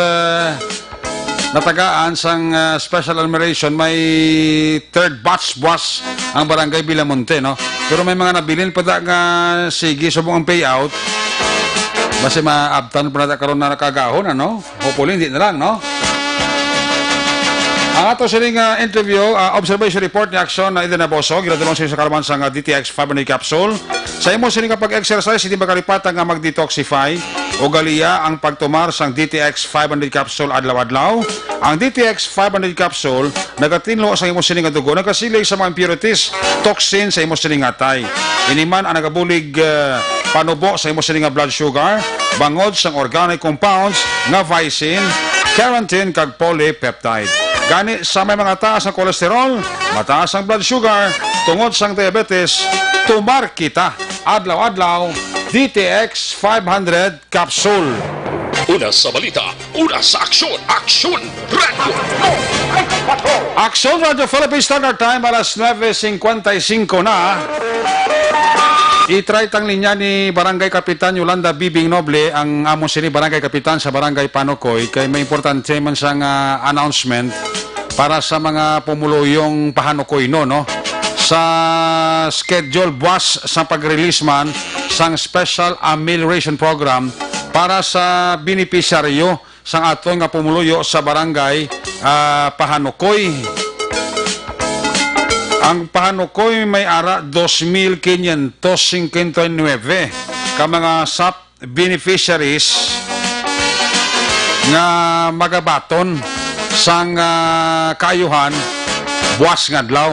natagaan sang special admiration, may third batch buwas ang barangay Villamonte, no? Pero may mga nabilin pa da nga sige subong ang payout. Basta maabtan pa natin karoon na nakagahon, ano? Hopefully, hindi na lang, no? Ang ato siling interview, observation report ni Aksyon na Eden Aboso, ginadulong sa kalaman sa DTX 500 capsule. Sa imo siling kapag exercise, hindi makalipatan nga mag-detoxify o galiya ang pagtumar sa DTX 500 capsule adlaw-adlaw. Ang DTX 500 capsule, nagatinlo sa imo siling dugo, nagkasilig sa mga impurities, toxin sa imo siling atay. Iniman ang nagabulig panubo sa imo siling blood sugar, bangod sa organic compounds nga vicin, carotene kag polypeptide. Gani sa may mga taas ang kolesterol, mataas ang blood sugar, tungod sang diabetes, tumar kita adlaw-adlaw DTX 500 capsule. Una sa balita, una sa aksyon, Aksyon Radio. Aksyon Radio Philippine Standard Time, alas 9:55 na. I-try tang linya ni Barangay Kapitan Yolanda Bibing Noble, ang amon sini Barangay Kapitan sa Barangay Panokoy, kay may importante man siyang announcement para sa mga pumuluyong Pahanokoy no? Sa schedule buwas sa pag-release man sang special amelioration program para sa beneficiaryo sang ato nga pumuluyo sa Barangay Pahanokoy. Ang Pahanukoy may ara 2,559 ka mga SAP beneficiaries nga magabaton sang kaayuhan buwas nga adlaw.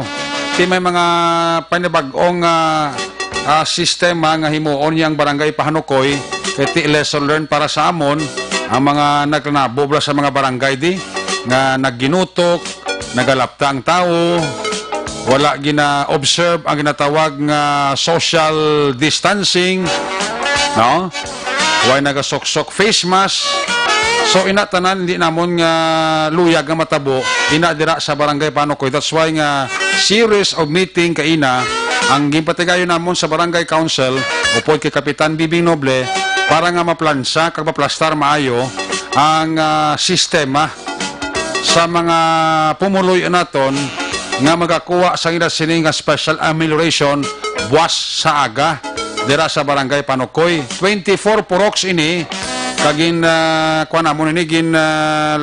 Ti may mga panibag-ong sistema nga himuon yang barangay Pahanukoy kay ti lesson learned para sa amon ang mga naglanabobla sa mga barangay di nga nagginutok, nagalapta ang tao, wala gina-observe ang ginatawag nga social distancing, no? Huwag nagasoksok face mask. So inatanan hindi namon nga luyag nga matabo ina dira sa barangay Pahanukoy. That's why nga series of meeting kaina ang gimpatigayon namon sa barangay council upod kay Kapitan Bibing Noble para nga maplansa kag maplastar maayo ang sistema sa mga pumuloy naton nga magakuha sa ina sini nga special amelioration buwas sa aga dira sa barangay Pahanukoy. 24 puroks ini kagin kuan namon ini gin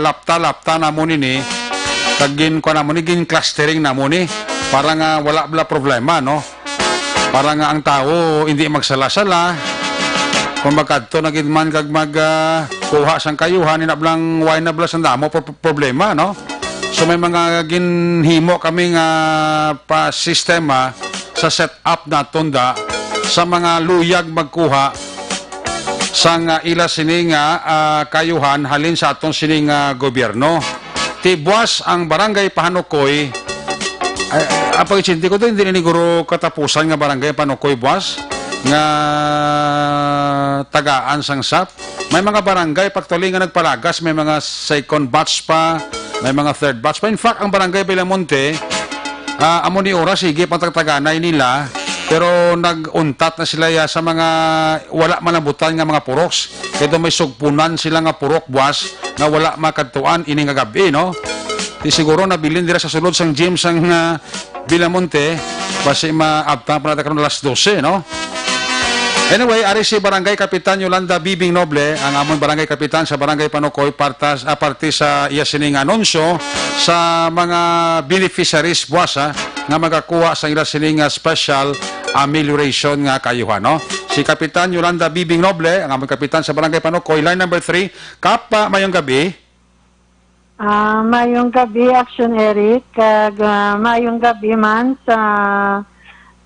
lapta namon ini kagin kuan namon ini gin clustering namon ni para nga wala bla problema, no? Para nga ang tao hindi magsala-sala kung magkadto nagid man kag kuha sang kayuhan inablang why na bla sang damo problema, no? So may mga ginhimo kami nga pa sistema sa setup naton da sa mga luyag magkuha sang ila sini nga kayuhan halin sa aton sini nga gobyerno. Tibuas ang barangay Pahanukoy apag isinti ko to hindi ni guro katapusan nga barangay Pahanukoy buwas nga tagaan sang SAP. May mga barangay pagtuloy nga nagpalagas, may mga second batch pa, may mga third batch pa. In fact, ang barangay Belamonte amo ni oras sige patagtaganay nila pero nag-untat na sila sa mga wala malabutan nga mga puroks. Kaya may sugpunan sila nga purok buwas na wala makadtuan ini nga gabi, no? Di siguro nabilin dira sa sulod sang gym sang Belamonte basi maabta pa natin alas 12, no? Anyway, ari si Barangay Kapitan Yolanda Bibing Noble, ang amon Barangay Kapitan sa Barangay Pahanukoy, parte sa iya sining anunsyo sa mga beneficiaries buwasa nga magakuha sa ila sining special amelioration nga kayuhan, no? Si Kapitan Yolanda Bibing Noble, ang amon Kapitan sa Barangay Pahanukoy, line number 3. Kapa, mayong gabi. Mayong gabi, Action Eric. Mayong gabi man sa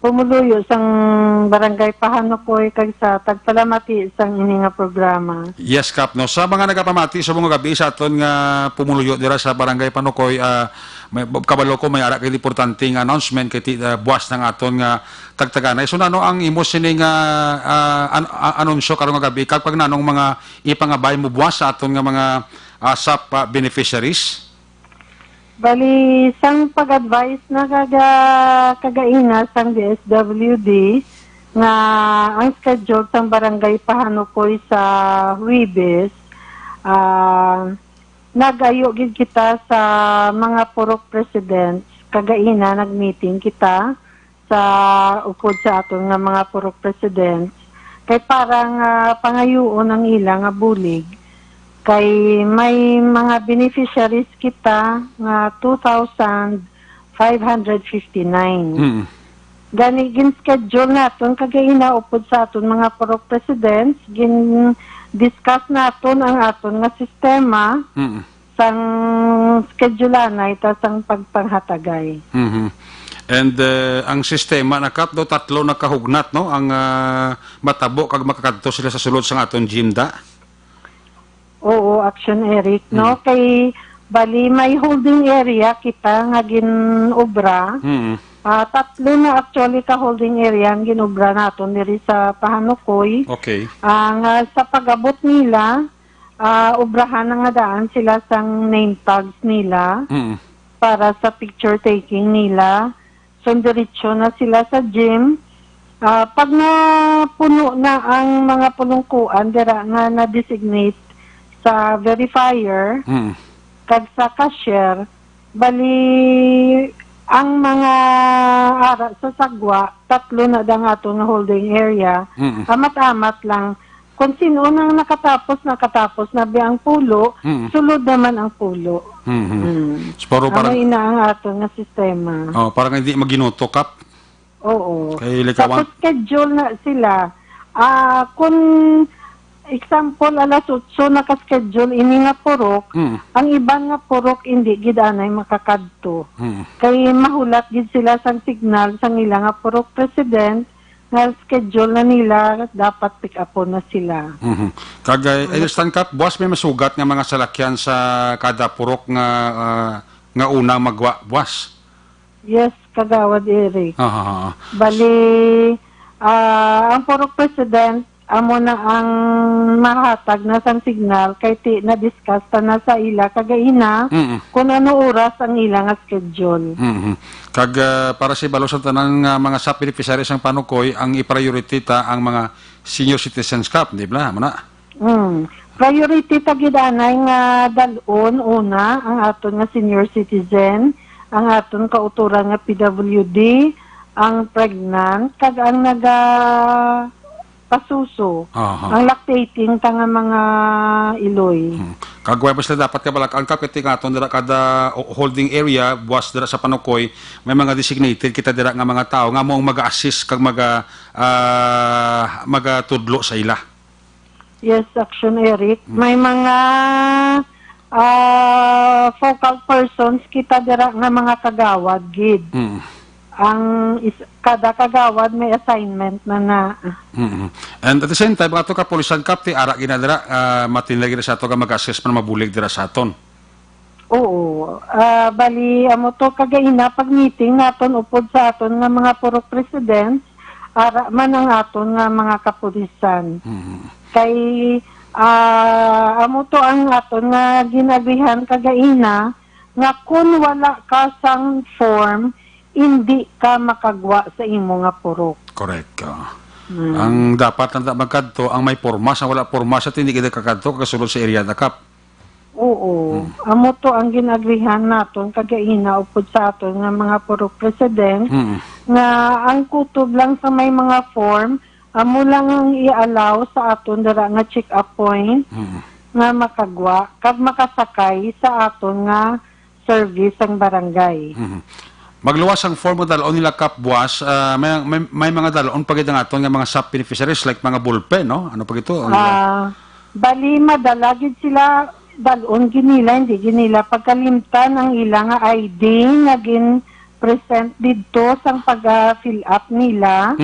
pumuluyo sang Barangay Pahanukoy kag sa tagpalamati sang ini nga programa. Yes, Kap, no. Sa mga nagapamati sa mga gabi sa aton nga pumuluyo dira sa Barangay Pahanukoy, may kabalo ko may ara kay importanteng announcement kay buwas ng aton nga tagtaganay. So nano ang imo sining anunsyo karong nga gabi kapag nanong mga ipangabay mo buwas sa aton nga mga SAP beneficiaries? Bali, sang pag-advise na kagaina sang DSWD nga ang schedule sang Barangay Pahanukoy sa Huwebes, nagayo gid kita sa mga purok presidents. Kagaina nagmeeting kita sa upod sa aton nga mga purok presidents kay parang pangayoon ang ilang nga bulig. Kay may mga beneficiaries kita nga 2,559. Gani gin-schedule naton kagaina upod sa aton mga purok presidents, gin-discuss naton ang aton nga sistema sang schedulanay ta sang pagpanghatagay. And ang sistema nakap do tatlo nakahugnat, no? Ang matabo kag makakadto sila sa sulod sang aton gymda. Oo, Action Eric, no? Kay bali may holding area kita nga ginobra. Tatlo na actually ka holding area ang ginobra naton diri sa Pahanukoy. Okay. Ang sa pag-abot nila, obrahan na nga daan sila sang name tags nila para sa picture taking nila. So diretso na sila sa gym. Pag napuno na ang mga pulungkuan dira nga na-designate sa verifier, kag sa cashier, bali ang mga ara sa sagwa, tatlo na dang ato nga holding area, amat-amat lang kung sino nang nakatapos na biyang pulo, sulod naman ang pulo. So, pero parang, Ano ina ang ato nga sistema. parang hindi maginuto, Kap. Oo. Kay likawan. Tapos schedule na sila. Kung example, alas 8 naka-schedule ini nga purok, ang iban nga purok hindi gid anay makakadto. Kay mahulat gid sila sang signal sang ila nga purok president nga schedule na nila dapat pick upon na sila. Kagay, understand, Kap, buwas may masugat nga mga salakyan sa kada purok nga unang magwa, buwas. Yes, Kagawad Eric. Bali, ang purok president amo na ang mahatag na sang signal kay ti na-discuss na sa ila kagaina kung ano oras ang ila nga schedule. Kag para sa ibalo sa tanang mga SAP beneficiaries ang panukoy, ang i-priority ta ang mga senior citizens, Kap, di ba? Muna. Priority tagidanay nga dalon una ang aton nga senior citizen, ang aton kauturan nga PWD, ang pregnant, kag ang pasuso, ang lactating ta nga mga iloy. Kagway ba sila dapat kabalak ang Kap, iti nga aton dira kada holding area, buwas dira sa panukoy, may mga designated kita dira nga mga tao nga moong mag-assist kag magatudlo sa ila. Yes, Action Eric. May mga focal persons kita dira nga mga kagawad gid. Kada kagawad may assignment na. And at the same time, ato ka polisan, Kap, ti ara ginadira matinlagi sa ato ka mag-assess pa mabulig dira sa aton. Oo. Bali, amo to kagaina pag meeting naton upod sa aton nga mga purok president, ara man ang aton nga mga kapulisan. Kay amo to ang aton nga ginabihan kagaina nga kung wala ka sang form, hindi ka makagwa sa imo nga purok. Correct. Ang dapat na magkadto ang may porma, ang wala porma sa hindi kita kakadto kasulod sa area na, Kap. Oo. Amo to ang ginagrihan naton kagaina upod sa aton nga mga purok president nga ang kutob lang sa may mga form, amo lang ang i-allow sa aton dara nga check-up point nga makagwa kag makasakay sa aton nga service ang barangay. Magluwas ang form mo dalon nila, Kap, buwas, may mga dalon pagid ang aton nga mga SAP beneficiaries like mga bullpen, no? Ano pag ito? Bali madala gid sila dalon ginila, hindi ginila pagkalimtan ang ilang nga ID nga gin present didto sang pag-fill up nila.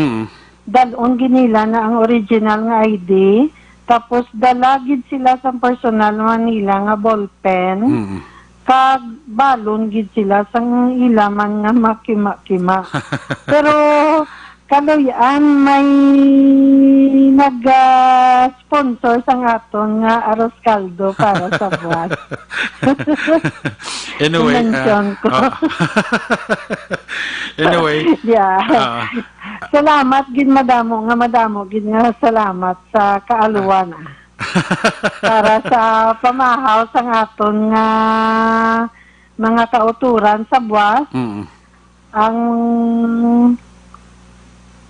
Dalon ginila na ang original nga ID, tapos dalagid sila sa personal nga nila nga ballpen. Kag balon gid sila sang ilaman nga makima-kima. Pero kaloyan may nag-sponsor sang aton nga arroz caldo para sa buwas. Anyway, yeah. Salamat gid madamo gid nga salamat sa kaaluwan. Para sa pamahaw sang aton nga mga kauturan sa buwas. Ang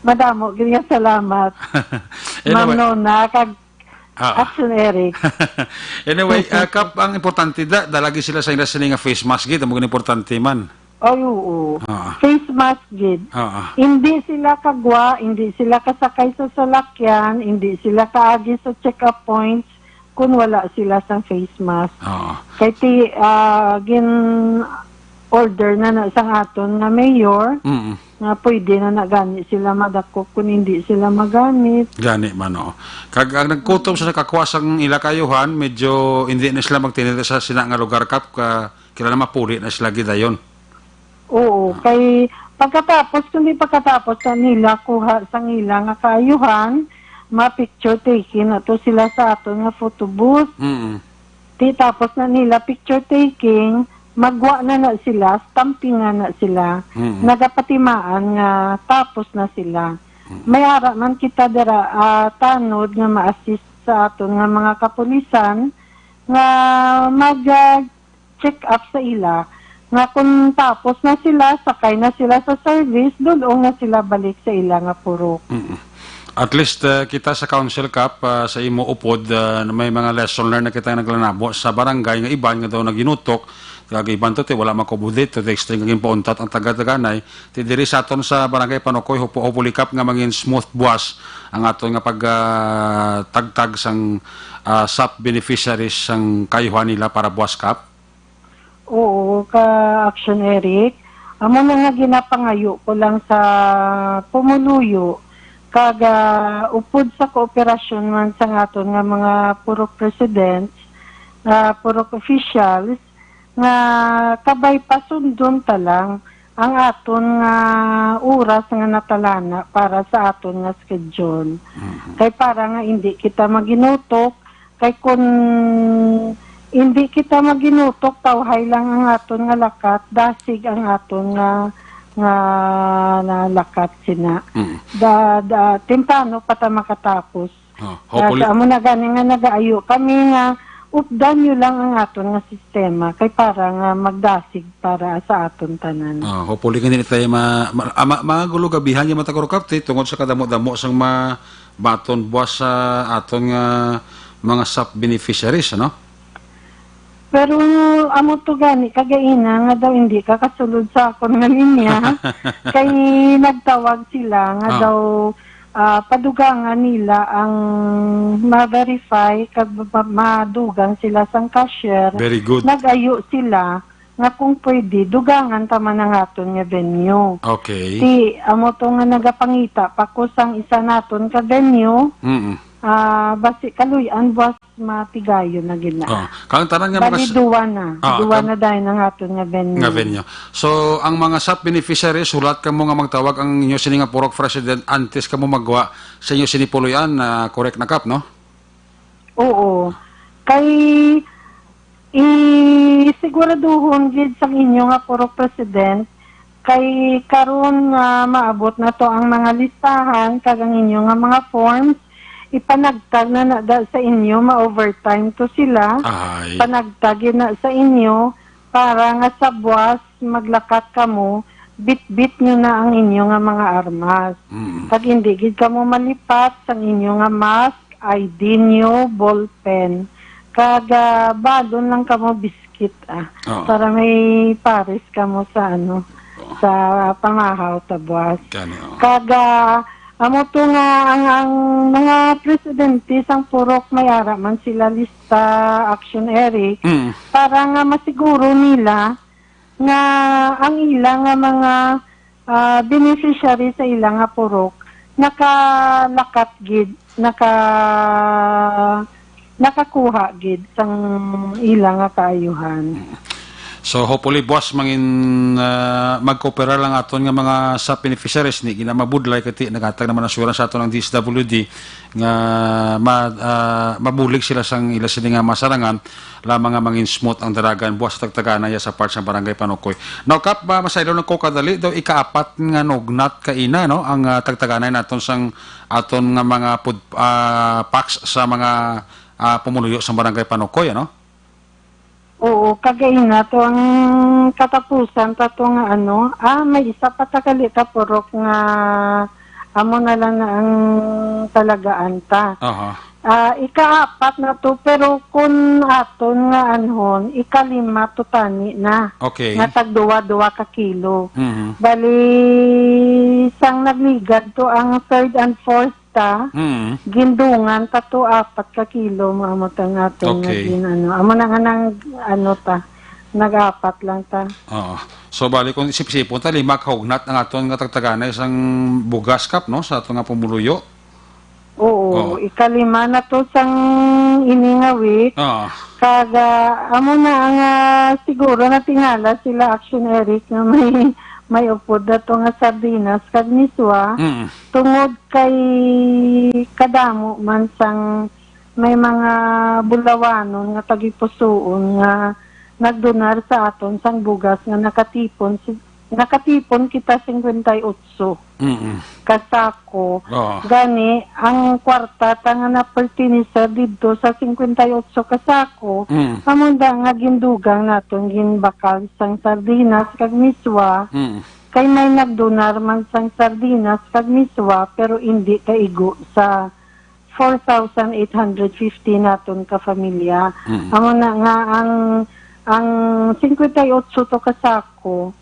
madamo gid nga salamat. Ma'am Nona kag Action Eric. Anyway, Kap, ang importante dalagi sila sa sila nga face mask gid, mo importante man. Oo. Face mask gid. Hindi sila kagwa, hindi sila kasakay sa salakyan, hindi sila kaagi sa check-up points kung wala sila sa face mask. Kay ti gin order na sang aton nga mayor nga pwede na nagani sila madakop kung hindi sila magamit. Gani man, o. Kag ang nagkutom sa nakakwasang ila kayuhan, medyo hindi na sila magtinira sa sina nga lugar, Kap, kila na mapuli na sila gidayon. Oo, kay pagkatapos sa nila kuha sa nila nga kayuhan, ma-picture taking na to sila sa aton nga photo booth. Tapos na nila picture taking, magwa na sila, stampingan na sila, nagapatimaan nga tapos na sila. May ara man kita dira tanod nga ma-assist sa aton nga mga kapulisan nga mag-check up sa ila. Nga kung tapos na sila, sakay na sila sa service, doon na sila balik sa ila nga purok. At least kita sa Council Cup sa imo upod may mga lesson learned na kita naglanabo sa barangay nga iban nga daw naginutok kag-iban to wala makubudit to the extent nga pauntat ang taga-taganay ti diri sa aton sa barangay Panokoy hopefully cup nga mangin smooth buwas ang aton nga pag tagtag sang SAP beneficiaries sang kayuhan nila para buwas cup. Oo, ka-action Eric. Amo na nga ginapangayo ko lang sa Pumuluyo kaga upod sa kooperasyon man sa aton nga mga purok presidents, purok officials nga kabay pasundon ta lang ang aton nga oras nga natalana para sa aton nga schedule. Kay para nga hindi kita maginutok kay kun hindi kita maginutok tawhay lang ang aton nga lakat dasig ang aton nga lakat sina. Temprano pa ta makatapos. Amo na gani nga nagaayo kami nga updan nyo lang ang aton nga sistema kay para nga magdasig para sa aton tanan. Hopefully kanina tayo mga gulo gabihan yung matakurukap tungod sa kadamo-damo sang baton buwas sa aton nga mga SAP beneficiaries, ano? Pero amo to gani kagaina nga daw hindi ka kasulod sa akon nga linya kay nagtawag sila nga daw padugangan nila ang ma-verify kag madugang sila sang cashier. Very good. Nagayo sila nga kung pwede dugangan taman ang aton nga venue. Okay. Ti amo to nga nagapangita pa ko sang isa naton ka venue. Basi kaluyan buwas matigayo na gina. Kang tanan nga mga duwa na dahil ng aton nga venue. So ang mga SAP beneficiaries hulat kamo nga magtawag ang inyo sini nga purok president antes kamo magwa sa inyo sini puluyan na correct na kap, no? Oo. Kay siguraduhon gid sa inyo nga purok president kay karon nga maabot na to ang mga listahan kag ang inyo nga mga forms ipanagtag na sa inyo, ma-overtime to sila. Panagtag na sa inyo para nga sa buwas maglakat kamo, bit-bit nyo na ang inyo nga mga armas. Pag hindi gid kamo malipat sa inyo nga mask, ID nyo, ballpen. Kaga badon lang kamo biskit para may pares kamo sa sa pamahaw ta buwas. Kaga amo to nga ang mga presidente sang purok mayara man sila lista action Eric para nga masiguro nila nga ang ilang nga mga beneficiary sa ilang nga purok nakalakat gid nakakuha gid sang ilang nga kaayuhan. So hopefully buwas mangin magkoopera lang aton nga mga SAP beneficiaries ni ginamabudlay kati nagatag naman assurance sa aton ng DSWD nga mabulig sila sang ila sini nga masarangan lamang nga mangin smooth ang daragan buwas tagtaganaya sa parts ng barangay Panokoy. Now kap masaylo ng kokadali daw ikaapat nga nognat kaina no ang tagtaganay naton sang aton nga mga packs sa mga pumuluyo sa barangay Panokoy, ano? Oo, kagayin na to ang katapusan ta to nga may isa pa ta kalita purok nga amo na lang na ang talagaan ta. Ikaapat na to pero kun aton nga anhon ikalima to tani na. Okay. Nga tagduwa-duwa ka kilo. Bali sang nagligad to ang third and fourth gindungan ta to 4 ka kilo amo ta nga to amo na nga nang nag-apat lang ta. So bali kung isip-isipon ta 5 kaugnat ang aton nga tagtaganay sang bugas kap no sa aton nga pumuluyo. Oo, ikalima na to sang ini nga week. Kaga amo na ang siguro na tingala sila action Eric nga may upod na to nga sardinas kag miswa tungod kay kadamo man sang may mga bulawanon nga tagipusoon nga nagdonar sa aton sang bugas nga nakatipon kita 58 kasako gani ang kwarta ta nga napertinisa didto sa 58 kasako amunda nga gindugang naton ginbakal sang sardinas kag miswa kay may nagdonar man sang sardinas kag miswa pero hindi kaigo sa 4,850 naton ka pamilya. Amo na nga ang 58 to kasako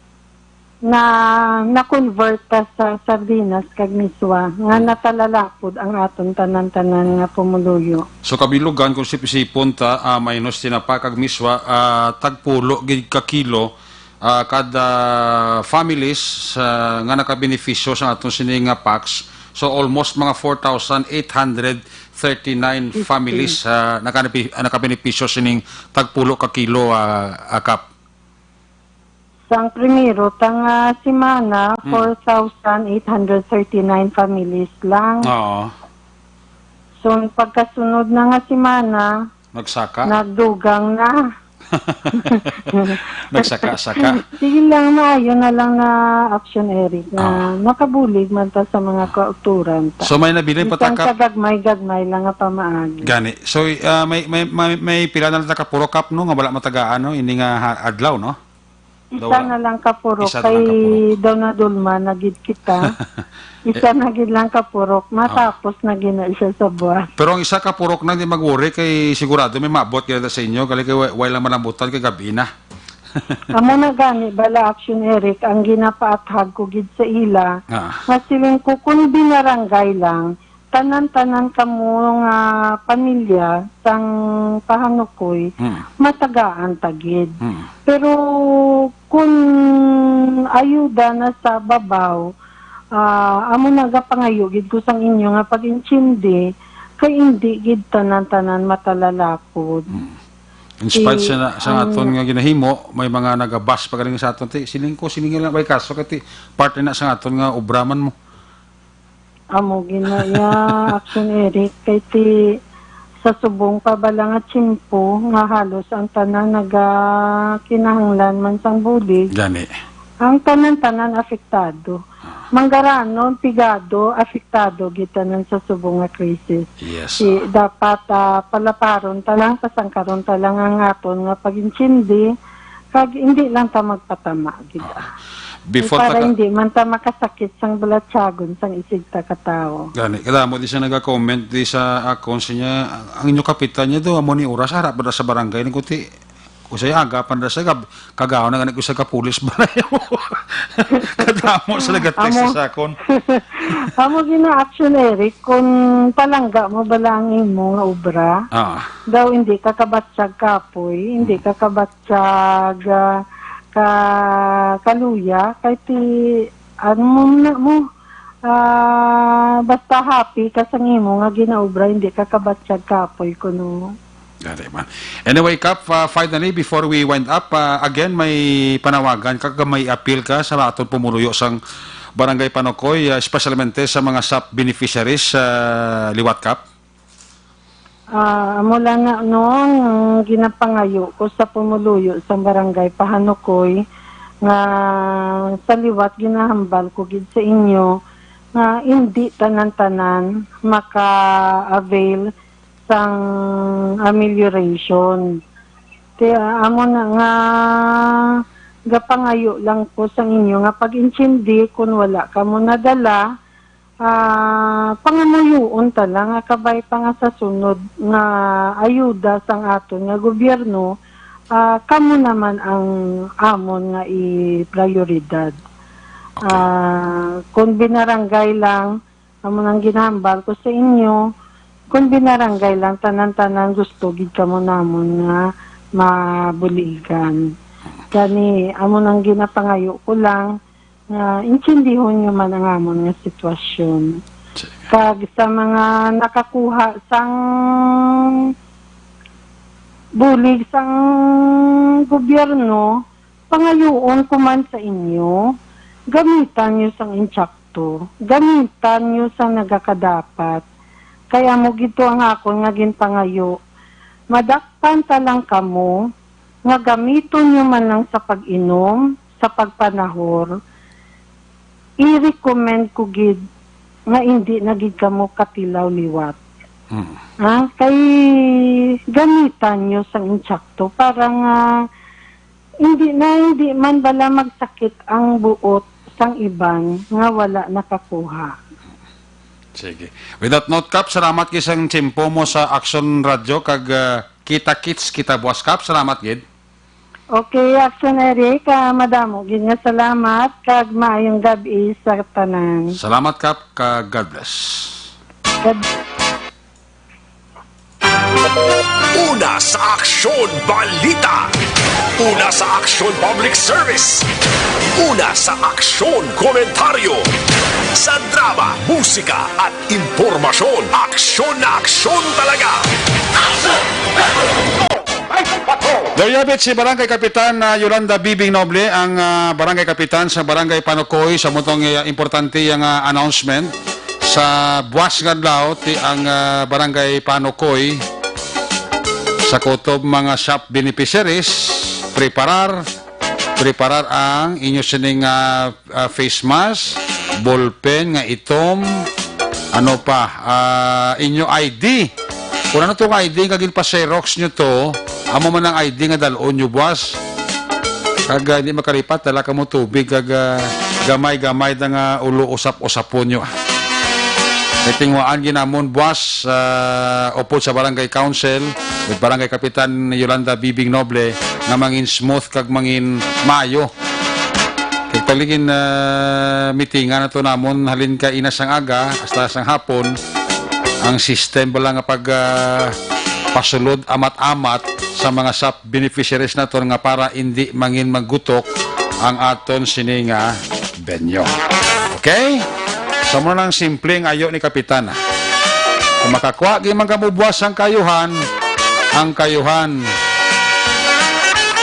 na convert ta sa sardinas kag miswa nga natalalapod ang aton tanan-tanan nga pumuluyo. So kabilugan kung sipon ta minus tinapa kag miswa tagpulo gid ka kilo kada families nga nakabenepisyo sa aton sini nga packs. So almost mga 4,839 families nakabenepisyo sining tagpulo ka kilo kap. Sang primero tang semana 4,839 families lang. Oo. So pagkasunod na nga semana Nagsaka. nagdugang na. Nagsaka-saka. Sige lang, maayo na lang na action, Eric, na makabulig man ta sa mga kauturan ta. So may nabilin Isang patakap. kagagmay-gagmay lang nga pamaagi. Gani. So may pila na taka puro kap no nga wala matagaan no ini nga adlaw no. Isa na lang kapurok Isa na kay lang kapurok. daw na dulma nagid kita. Isa na gid lang kapurok matapos na gina siya sa buwan. Pero ang isa ka purok na di mag-worry kay sigurado may maabot kaya sa inyo kali kay way lang manambutan kay gabi na. Amo na gani bala action, Eric, ang ginapaathag ko gid sa ila. Nga siling ko kung binarangay lang tanan-tanan kamo nga pamilya sang pahanukoy matagaan tagid. Pero kung ayuda na sa babaw amo nagapangayo gid ko sang inyo nga pag-intindi kay hindi gid tanan-tanan matalalapod. In spite sa aton nga ginahimo may mga nagabas pagaling sa aton ti siling lang bay kaso kati part na sa aton nga obraman mo. Amo ginaya action, Eric, kay ti sa subong pabala nga tsimpo nga halos ang tanan kinahanglan man sang bulig. Gani. Ang tanan-tanan apektado. Manggaranon, pigado, apektado gitanan sa subong nga krisis. Yes. Dapat palaparon talang pasangkaron talang ang aton nga pag-intindi kag hindi lang ta magpatama gida. Para hindi man ta makasakit sang balatsagon sang isig ta katao. Gani, kada mo di siya nag-comment di sa accounts niya, ang inyo kapitan niya do amo ni oras harap ba sa barangay ni kuti. Kusay agapan da sa kagaw na ganit ko sa kapulis balayo. Kada mo sa nag-text sa akon. Amo gina action, Eric, kung palangga mo bala ang imo nga obra. Daw hindi ka kabatsag kapoy, hindi ka kabatsag kaluya kay ti basta happy ka sa imo nga ginaobra hindi ka kabatsag kapoy kuno. Got it, man. Anyway, Kap, finally before we wind up again may panawagan kag may appeal ka sa aton pumuluyo sang Barangay Panukoy especialmente sa mga SAP beneficiaries liwat, Kap. Mula na noong ginapangayo ko sa pumuluyo sa barangay Pahanukoy nga sa liwat ginahambal ko gid sa inyo nga hindi tanan-tanan maka-avail sang amelioration. Kaya amo na nga gapangayo lang ko sa inyo nga pag-intindi kung wala ka mo nadala pangamuyoon tala nga kabay pa nga sa sunod nga ayuda sang aton nga gobyerno kamo naman ang amon nga i-prioridad. Kung binarangay lang amon ang ginahambal ko sa inyo kung binarangay lang tanan-tanan gusto gid kamo namon nga mabuligan. Kani amon ang ginapangayo ko lang intindihon nyo man ang amon nga sitwasyon. Kag sa mga nakakuha sang bulig sang gobyerno, pangayoon ko man sa inyo, gamitan nyo sang insakto, gamitan nyo sang nagakadapat. Kaya mo gito ang ako nga ginpangayo, madakpan talang kamo, nga gamiton nyo man lang sa pag-inom, sa pagpanahor, i-recommend ko gid nga hindi na gid kamo katilaw liwat. Kay gamitan nyo sang insakto para nga hindi man bala magsakit ang buot sang iban nga wala nakakuha. Sige. Without note, Kap, salamat kisang tsimpo mo sa Action Radio kag kita kits, kita buwas, Kap. Salamat, gid. Okay, Action Eric, madamo, gid nga salamat, kag maayong gabi sa tanan. Salamat, Kap, kag God bless. Una sa Aksyon Balita. Una sa Aksyon Public Service. Una sa Aksyon Komentaryo. Sa drama, musika at impormasyon. Aksyon na aksyon talaga. There you have it, si Barangay Kapitan Yolanda Bibing Noble, ang Barangay Kapitan sa Barangay Panokoy sa mutong importante yung announcement sa buwas nga adlaw ti ang Barangay Panokoy sa kutob mga shop beneficiaries preparar ang inyo sining face mask, ballpen nga itom, ano pa, inyo ID. Kung ano itong ID kagil pa Xerox nyo to, amo man ang ID nga dalon nyo buwas. Kag hindi makalipat, tala ka mo tubig, kag gamay-gamay na nga ulo usap-usapon nyo. Itingwaan ginamon buwas upod sa Barangay Council with Barangay Kapitan Yolanda Bibing Noble nga mangin smooth kag mangin maayo. Kag paligin mitingan na to namon halin ka inasang aga hasta sang hapon ang system bala nga pag pasulod amat-amat sa mga SAP beneficiaries na to nga para hindi mangin maggutok ang aton sininga benyo. Okay? So mo nang simpleng ayo ni Kapitan. Kung makakuha gi man kamubuwas ang kayuhan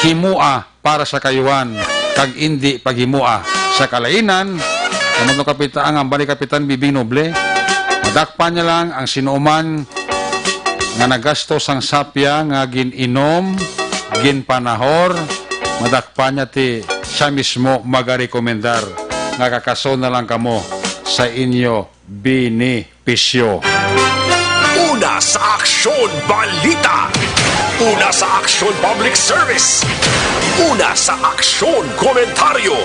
himua para sa kayuhan kag indi paghimua sa kalainan. Kamong Kapitan ang ambani Kapitan Bibing Noble, madakpan niya lang ang sinuman nga nagastos ang sapya nga gininom, ginpanahor, madakpan niya ti siya mismo magarekomendar nga kakaso na lang kamo sa inyo benepisyo. Una sa Aksyon Balita. Una sa Aksyon Public Service. Una sa Aksyon Komentaryo.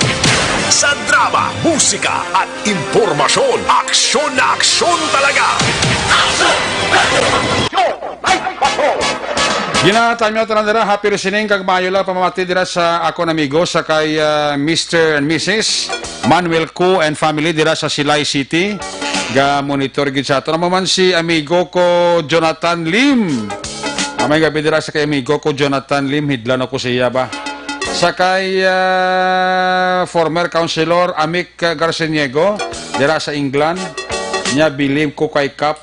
Sa drama, musika at impormasyon. Aksyon na aksyon talaga. Aksyon! Ginatan nyo tanan dira, happy listening kag maayo lang pamamati dira sa akon amigo sa kay Mr. and Mrs. Manuel Co and family dira sa Silay City. Ga monitor gid sa ato naman si amigo ko Jonathan Lim. Amay gabi dira sa kay amigo ko Jonathan Lim, hidlan ako siya ba. Sa kay former councilor Amik Garceniego dira sa England. Nya bilim ko kay Kap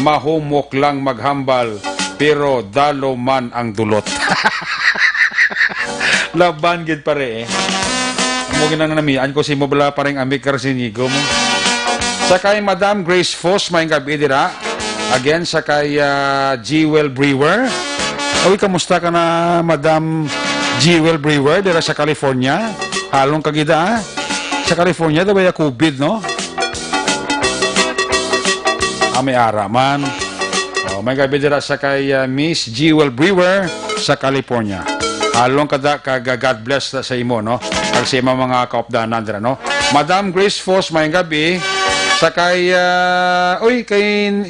mahumok lang maghambal pero dalo man ang dulot. Laban gid pare eh. Mo ginang namian ko si mo bala pareng Amik Garceniego mo. Sa kay Madam Grace Foss may gabi dira. Again sa kay Jewel Brewer. Oy, kamusta ka na Madam Jewel Brewer dira sa California? Halong kagida sa California daw ya COVID no? May ara man. May gabi dira sa kay Miss Jewel Brewer sa California. Halong kada kag God bless sa imo no. Kag sa mga kaopdanan dira no. Madam Grace Foss may gabi sa kay kay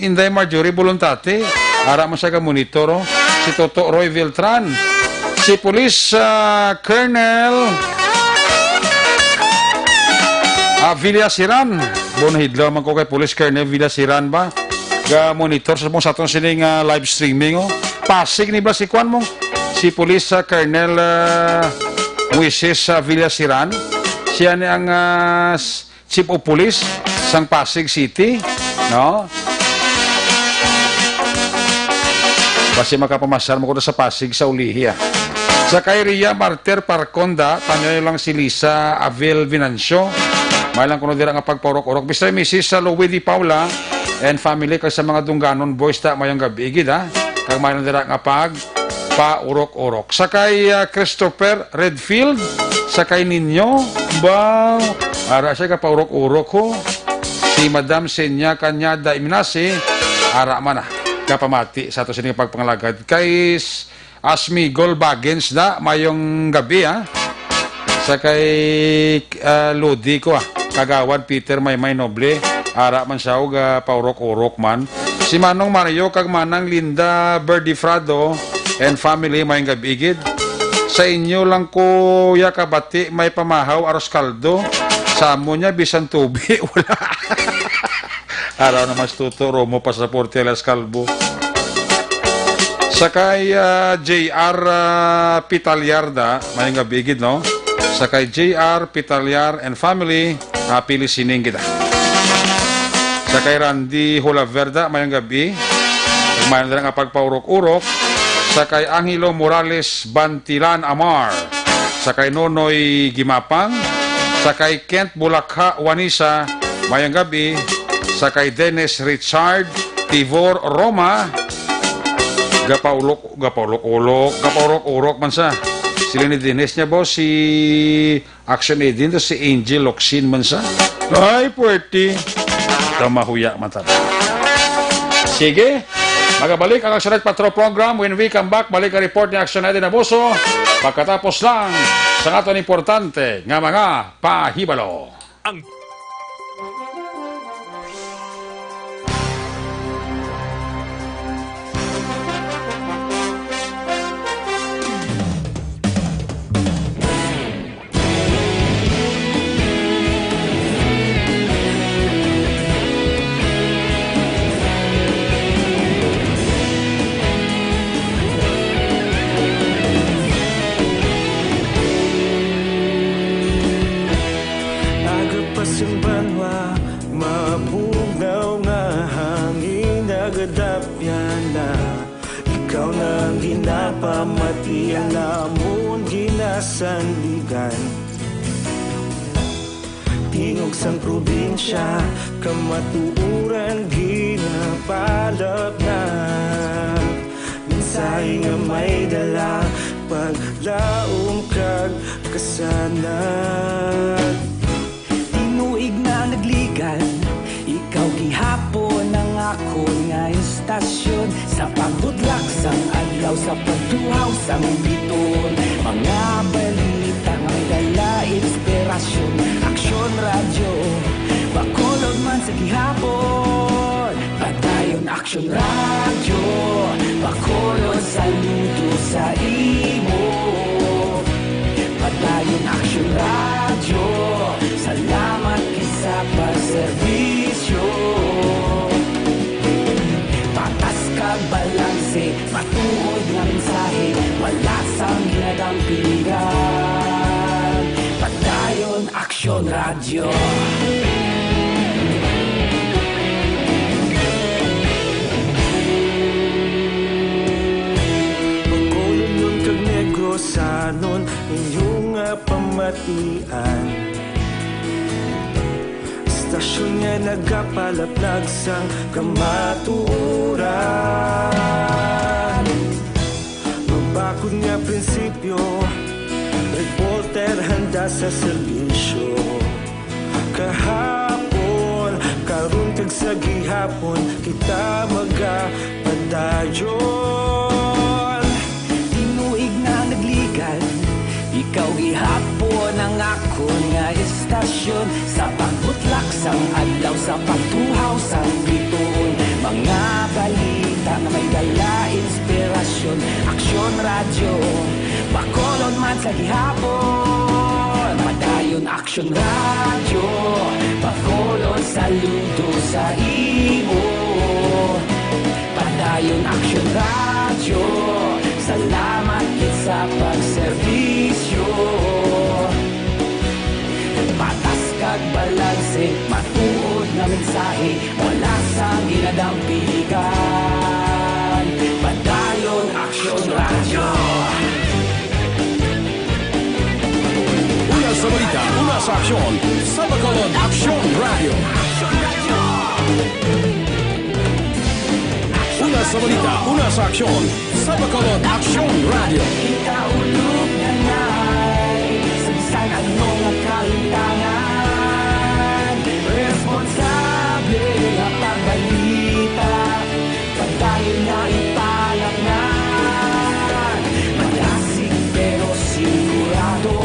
Inday Marjorie Voluntate. Ara mo sa ka monitor oh. Si Toto Roy Viltran. Si Police Colonel Villasiran. Bonahidlaw man ko kay Police Colonel Villasiran ba? Ga monitor sa mo sa atong sining live streaming oh. Pasig ni ba si Kwan mo? Si Police Colonel Moises Villasiran. Siya ni ang Chief of Police sang Pasig City, no? Basi makapamasar mo ko sa Pasig sa Ulihi ah. Sa kay Ria Martir Parconda, tanyo lang si Lisa Avel Vinancio. May lang kuno dira nga pagporok-orok. Mr. Mrs. Louie Di Paula and family kay sa mga dungganon boys ta mayong gabi gid ha. Kag may lang dira nga paurok-orok. Sa kay Christopher Redfield, sa kay ninyo, ba ara siya ka paurok-orok ho. Si Madam Senya Kanyada Iminasi, ara man na kapamati sa ato sining pagpangalagad. Kay Asmi Golbagens da mayong gabi ha. Sa kay Lodi ko kagawad Peter Maymay Noble, ara man siya og paurok-urok man. Si Manong Mario kag Manang Linda Berdifrado and family may gabigid. Sa inyo lang kuya kabati may pamahaw aros kaldo. Sa amo niya bisan tubi wala. Araw na mas tuturo mo pasaporte alas kalbo. Sa kay JR Pitalyarda may gabigid no. Sa kay JR Pitalyar and family, happy listening kita. Sa kay Randy Hulaverda, mayang gabi. Mayang na nga pagpaurok-urok. Sa kay Angelo Morales Bantilan Amar. Sa kay Nonoy Gimapang. Sa kay Kent Bulakha Wanisa, mayang gabi. Sa kay Dennis Richard Tivor Roma. Gapaurok-urok man sa. Sila ni Dennis niya boss, si Action Edin, si Angel Locsin man sa. Ay, puwerte. Mahuya man tayo. Sige, magabalik ang Action Edin Patrol Program. When we come back, balik ang report ni Action Edin Abuso. Pagkatapos lang sa aton importante nga mga pahibalo. Pamatian namon ginasandigan tingog sang probinsya kamatuuran ginapalap na minsay nga may dala paglaom kag kasanag tinuig na nagligan ikaw gihapon ang ako nga istasyon sa pagdudlak sang adlaw sa pagtuhaw sang biton mga balita nga may dala inspirasyon Aksyon Radyo bakulod man sa gihapon padayon Aksyon Radyo bakulod saludo sa imo padayon Aksyon Radyo salamat kisa pagserbisyo patas kag balanse matuod nga mensahe wala sang ginadampingan padayon Aksyon Radyo pagkulon nun kag negosanon inyong pamatian istasyon nga nagapalaplag sang kamatuuran mabakod nga prinsipyo reporter handa sa serbisyo kahapon karon kag sa gihapon kita magapadayon tinuig na nagligan ikaw gihapon ang ako nga istasyon sa pagbutlak sang adlaw sa pagtuhaw sang biton mga balita na may dala inspirasyon Aksyon Radyo bakolon man sa gihapon padayon Aksyon Radyo bakolon saludo sa imo padayon Aksyon Radyo salamat kit sa pagserbisyo patas kag balanse matuod na mensahe wala sang ginadampigan padayon Aksyon Radyo Una sa balita, una sa aksyon, sa bakulod Aksyon Radio. Una sa balita, una sa aksyon, sa bakulod Aksyon Radio. Ikaulog na na'y sabisan anong ang kalintangan responsable na pagbalita pagdayon na ipalaknan malasig pero sigurado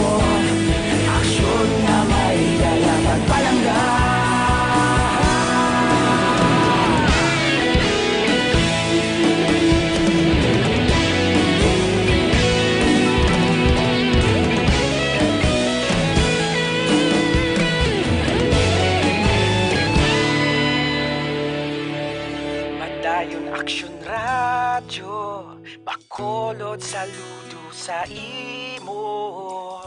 saludo sa imo.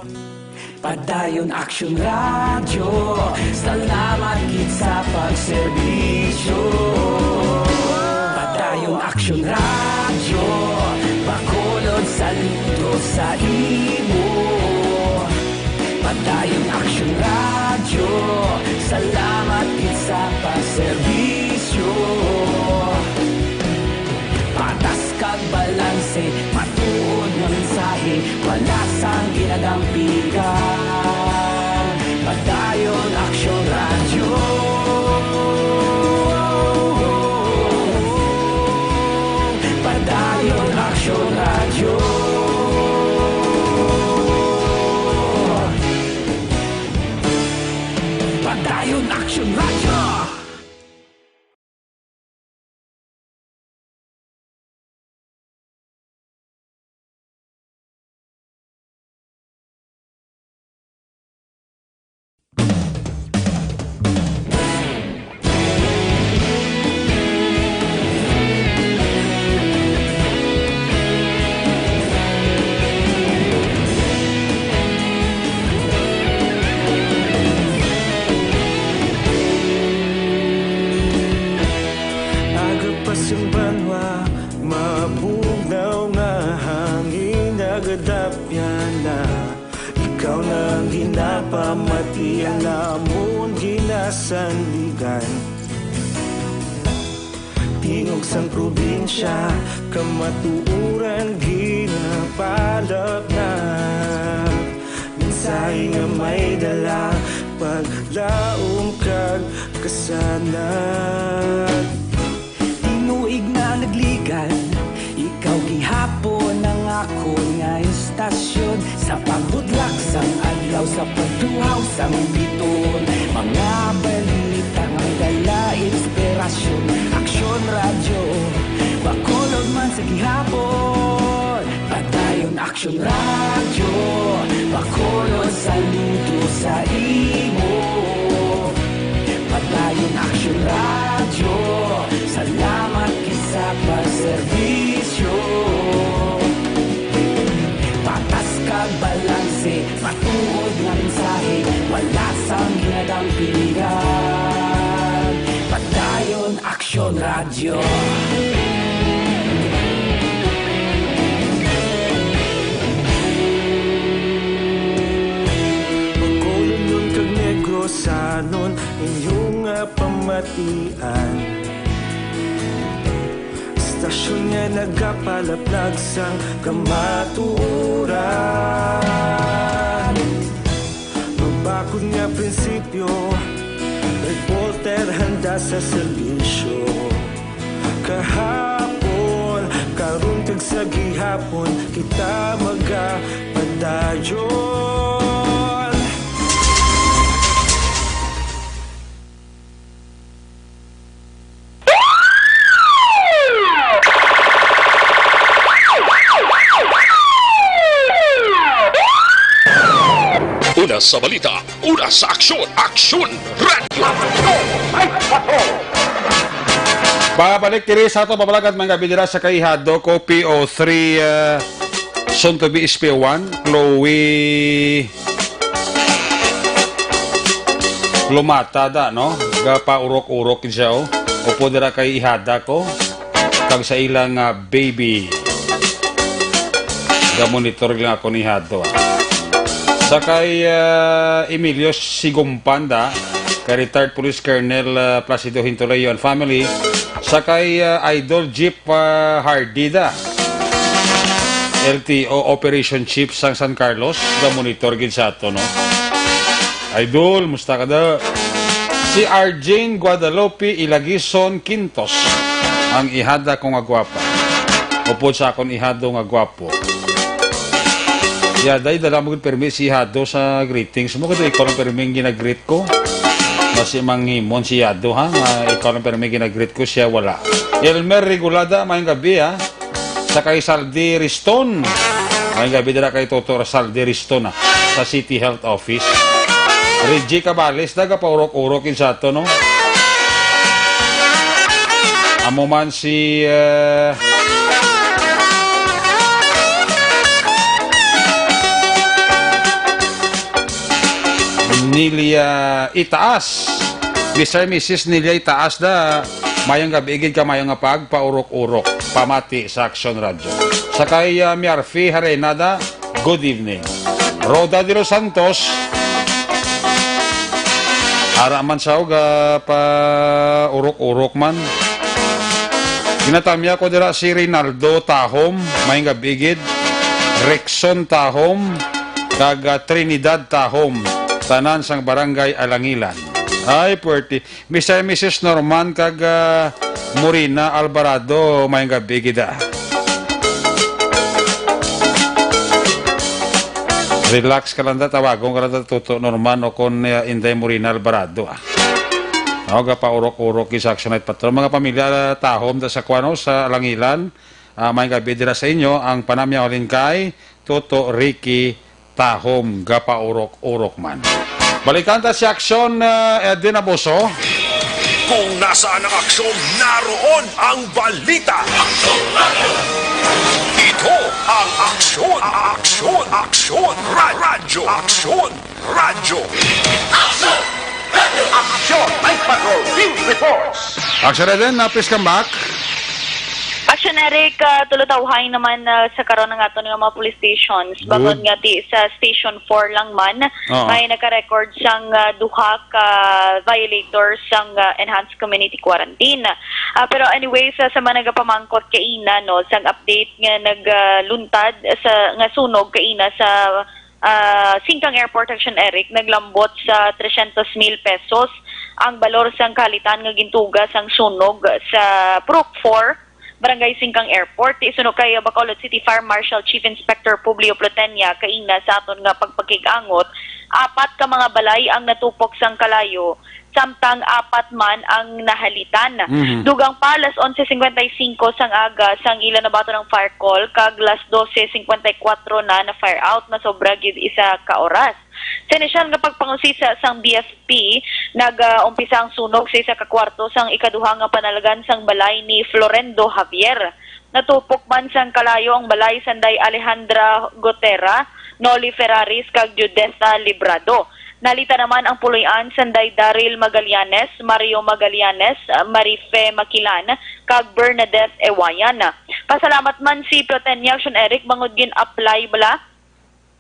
Padayon Action Radio, salamat gid sa pagserbisyo. Padayon Action Radio, bakolod saludo sa imo. Padayon Action Radio, salamat gid sa pagserbisyo. Patas kag balanse, matuod nga mensahe, wala sang ginadampigan. Padayon Action Radio. Padayon Action Radio. Padayon Action Radio. Mabugnaw nga hangin nagadapyan na ikaw nang ginapamatian namon ginasandigan. Tingog sang probinsya kamatuuran ginapalap na mensahe nga may dala paglaom kag kasanag. Tinuig na nagligan, ikaw gihapon ang ako nga istasyon. Sa pagbudlak sang adlaw, sa pagduhaw sang biton, mga balita nga dala inspirasyon. Action Radio, bakolod man sa gihapon. Padayon Action Radio, bakolod saludo sa imo. Padayon Action Radio, salamat kisa pagserbisyo. Patas kag balanse, matuod nga mensahe, wala sang ginadampigan. Padayon Action Radio. Pagkulon yun kag negrosanon inyong pamatian. Stasyon nga nagapalaplag sang kamatuuran. Magbakod nga prinsipyo, reporter handa sa serbisyo. Kahapon, karon kag sa gihapon, kita magapadayon. Una sa balita, una sa aksyon, Aksyon Radio! Babalik kiri sa ato babalagat mga bidira sa kaihado ko PO3 soon to be SP1 Chloe Lumata da no gapa urok-urok siya upo dira kay ihada ko kag sa ilang baby ga monitor lang ako ni hado sa kay Emilio Sigumpanda kay retired police colonel Placido Hintoleyo and family sa kay Idol Jeep Hardida LTO Operation Chief sang San Carlos da monitor gid sa ato no Idol musta ka da si Arjane Guadalupe Ilagison Quintos ang ihada ko nga gwapa upod sa akong ihado nga gwapo day dala mo permis si ihado sa greetings mo kada ikaw lang perming ginagreet ko Basi manghimon si Yado ha, ikaw lang pero may ginagreet ko siya wala. Elmer Regulada, mayang gabi ha, sa kay Saldi Riston. Mayang gabi dala kay Dr. Saldi Riston ha, sa City Health Office. Reggie Cabales, daga pa urok-urokin sa ito no. Amo man si Nilia Itaas. Mr. and Mrs. Nilia Itaas da, mayang gabi, igid ka mayang nga paurok-urok, pamati sa Action Radio. Sakay Miarfi Harenada, good evening. Roda de los Santos, araman sa uga, pa urok-urok man. Ginatamya ko dira si Rinaldo Tahom, mayang gabi, igid. Rexon Tahom, kag Trinidad Tahom, tanan sang barangay Alangilan. Ay, puwerti. Mr. and Mrs. Norman kag Morina Alvarado, mayang gabi gida. Relax ka lang da, tawagong ka lang da, Tuto Norman o kon Inday Morina Alvarado. Ako pa urok-urok sa Action Night Patrol. Mga pamilya Tahom da sa Kwano, sa Alangilan, mayang gabi dira sa inyo, ang panamya ulin kay Tuto Ricky Tahom, gapa urok-urok man. Balikan ta si Action Edwin Abuso. Kung nasaan ang aksyon, naroon ang balita. Ito ang aksyon, aksyon, radyo, aksyon, radyo. Action! Night Patrol Field Reports! Action Edwin, please come back. Action Eric, tulutawhay naman sa karon ng ato ng mga police stations. Bagod nga ti sa Station 4 lang man, may naka-record sang duha ka violators sang enhanced community quarantine. Pero anyways, sa mga nagapamangkot kaina, no, sang update nga nagluntad sa nga sunog kaina sa Singkang Airport Action Eric, naglambot sa 300,000 pesos ang balor sang kalitan nga gintuga sang sunog sa Brook 4, Barangay Singkang Airport. Isuno kay Bacolod City Fire Marshal Chief Inspector Publio Plotenia kaina sa aton nga pagpakigangot. 4 ka mga balay ang natupok sang kalayo, samtang 4 man ang nahalitan. Dugang pa alas 11:55 sang aga sang ila na bato ng fire call, kag alas 12:54 na fire out, na sobra gid isa ka oras. Sa inisyal nga pagpangusisa sang BFP, nag-umpisa ang sunog sa isa ka kwarto sang ikaduha nga panalagan sang balay ni Florendo Javier. Natupok man sang kalayo ang balay sanday Alejandra Gotera, Noli Ferraris kag Judesa Librado. Nalita naman ang puloy-an sanday Daryl Magallanes, Mario Magallanes, Marife Makilan, kag Bernadette Ewayan. Pasalamat man si Plotenia Action Eric, bangod gin apply bala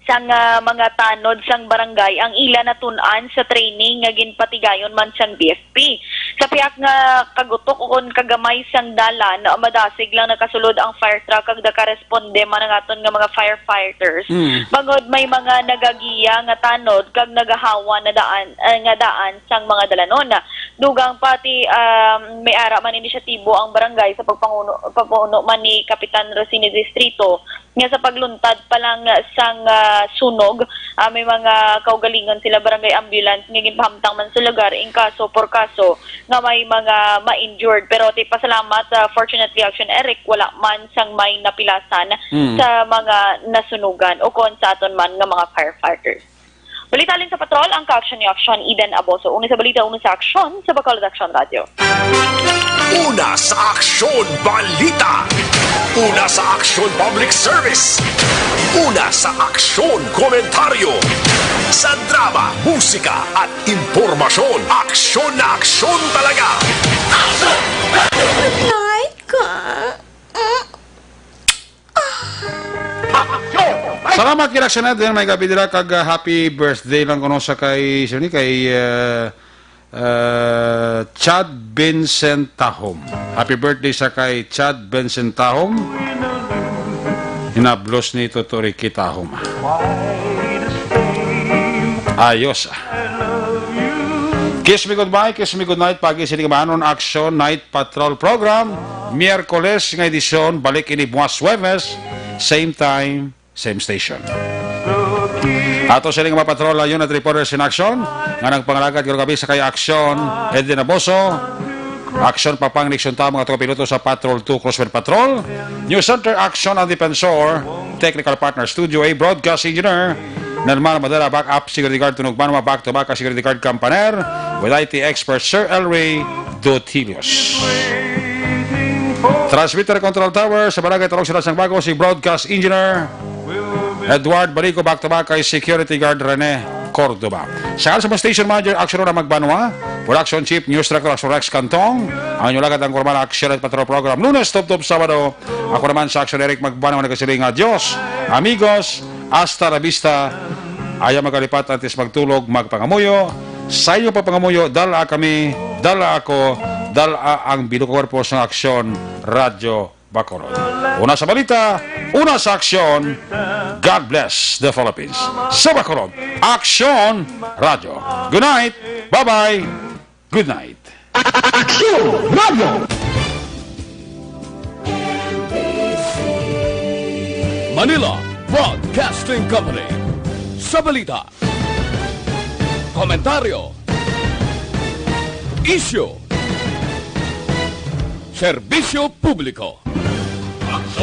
sang mga tanod sang barangay ang ila natun-an sa training nga ginpatigayon man sang BFP. Sa piyak nga kagutok kon kagamay sang dalan, madasig lang nakasulod ang fire truck kag nakaresponde man ang aton nga mga firefighters. Bangod may mga nagagiya nga tanod kag nagahawa na daan sang mga dalanon. Dugang pati may ara man inisyatibo ang barangay sa pagpapuno man ni Kapitan Rosini Distrito nga sa pagluntad pa lang sang sunog, may mga kaugalingan sila barangay ambulance nga ginpahamtang man sa lugar in kaso por kaso nga may mga ma-injured. Pero pasalamat, fortunately Action Eric, wala man sang may napilasan sa mga nasunugan o kon sa aton man nga mga firefighters. Balitalin sa patrol ang ka-action ni Action Eden Aboso. Una sa balita, una sa aksyon sa Bacolod Action Radio. Una sa aksyon, balita. Una sa aksyon, public service. Una sa aksyon, komentaryo. Sa drama, musika at impormasyon. Aksyon na aksyon talaga. Aksyon! Night ka. Salamat kay Action Edwin, may gabi dira kag happy birthday lang kuno sa kay Chad Vincent Tahom. Happy birthday sa kay Chad Vincent Tahom. Hinablos ni Tuto Ricky Tahom. Ayos. Kiss me goodbye, kiss me good night. Pagi sini kamanon Action Night Patrol Program. Miyerkules nga edisyon, balik ini buwas Huwebes, same time, same station. Ato sila nga mapatrol yun at reporters in action nga nagpangalagad karon gabi sa kay Action Edwin Aboso, Action Papang Nixon ta mga piloto sa Patrol 2 Crossfire Patrol, News Center Action ang Defensor, Technical Partner Studio A, Broadcast Engineer Normal Madara, Backup Security Guard Tunog Banwa, Back to Back Security Guard Campaner with IT Expert Sir Elray Dotilios. Transmitter Control Tower sa Barangay Talong Sila Sang Bago, si Broadcast Engineer Edward Barico back to back kay Security Guard Rene Cordoba. Sa mga station manager, Action na Magbanwa, Production Chief, News Director, Action Rex Cantong, ang inyong lagat ang kurman Action at Patrol Program. Lunes, Top Sabado, ako naman sa Action Eric Magbanwa, nagkasiling Adios, amigos, hasta la vista, ayaw magkalipat antes magtulog, magpangamuyo. Sa inyo papangamuyo, dala kami, dala ako, dala ang binukorpos ng Aksyon Radyo Bacolod. Una sa balita, una sa aksyon. God bless the Philippines. Sa Bacolod, Aksyon Radio. Good night. Bye-bye. Good night. Aksyon Radio! Manila Broadcasting Company. Sa balita, komentaryo, isyu, serbisyo publiko.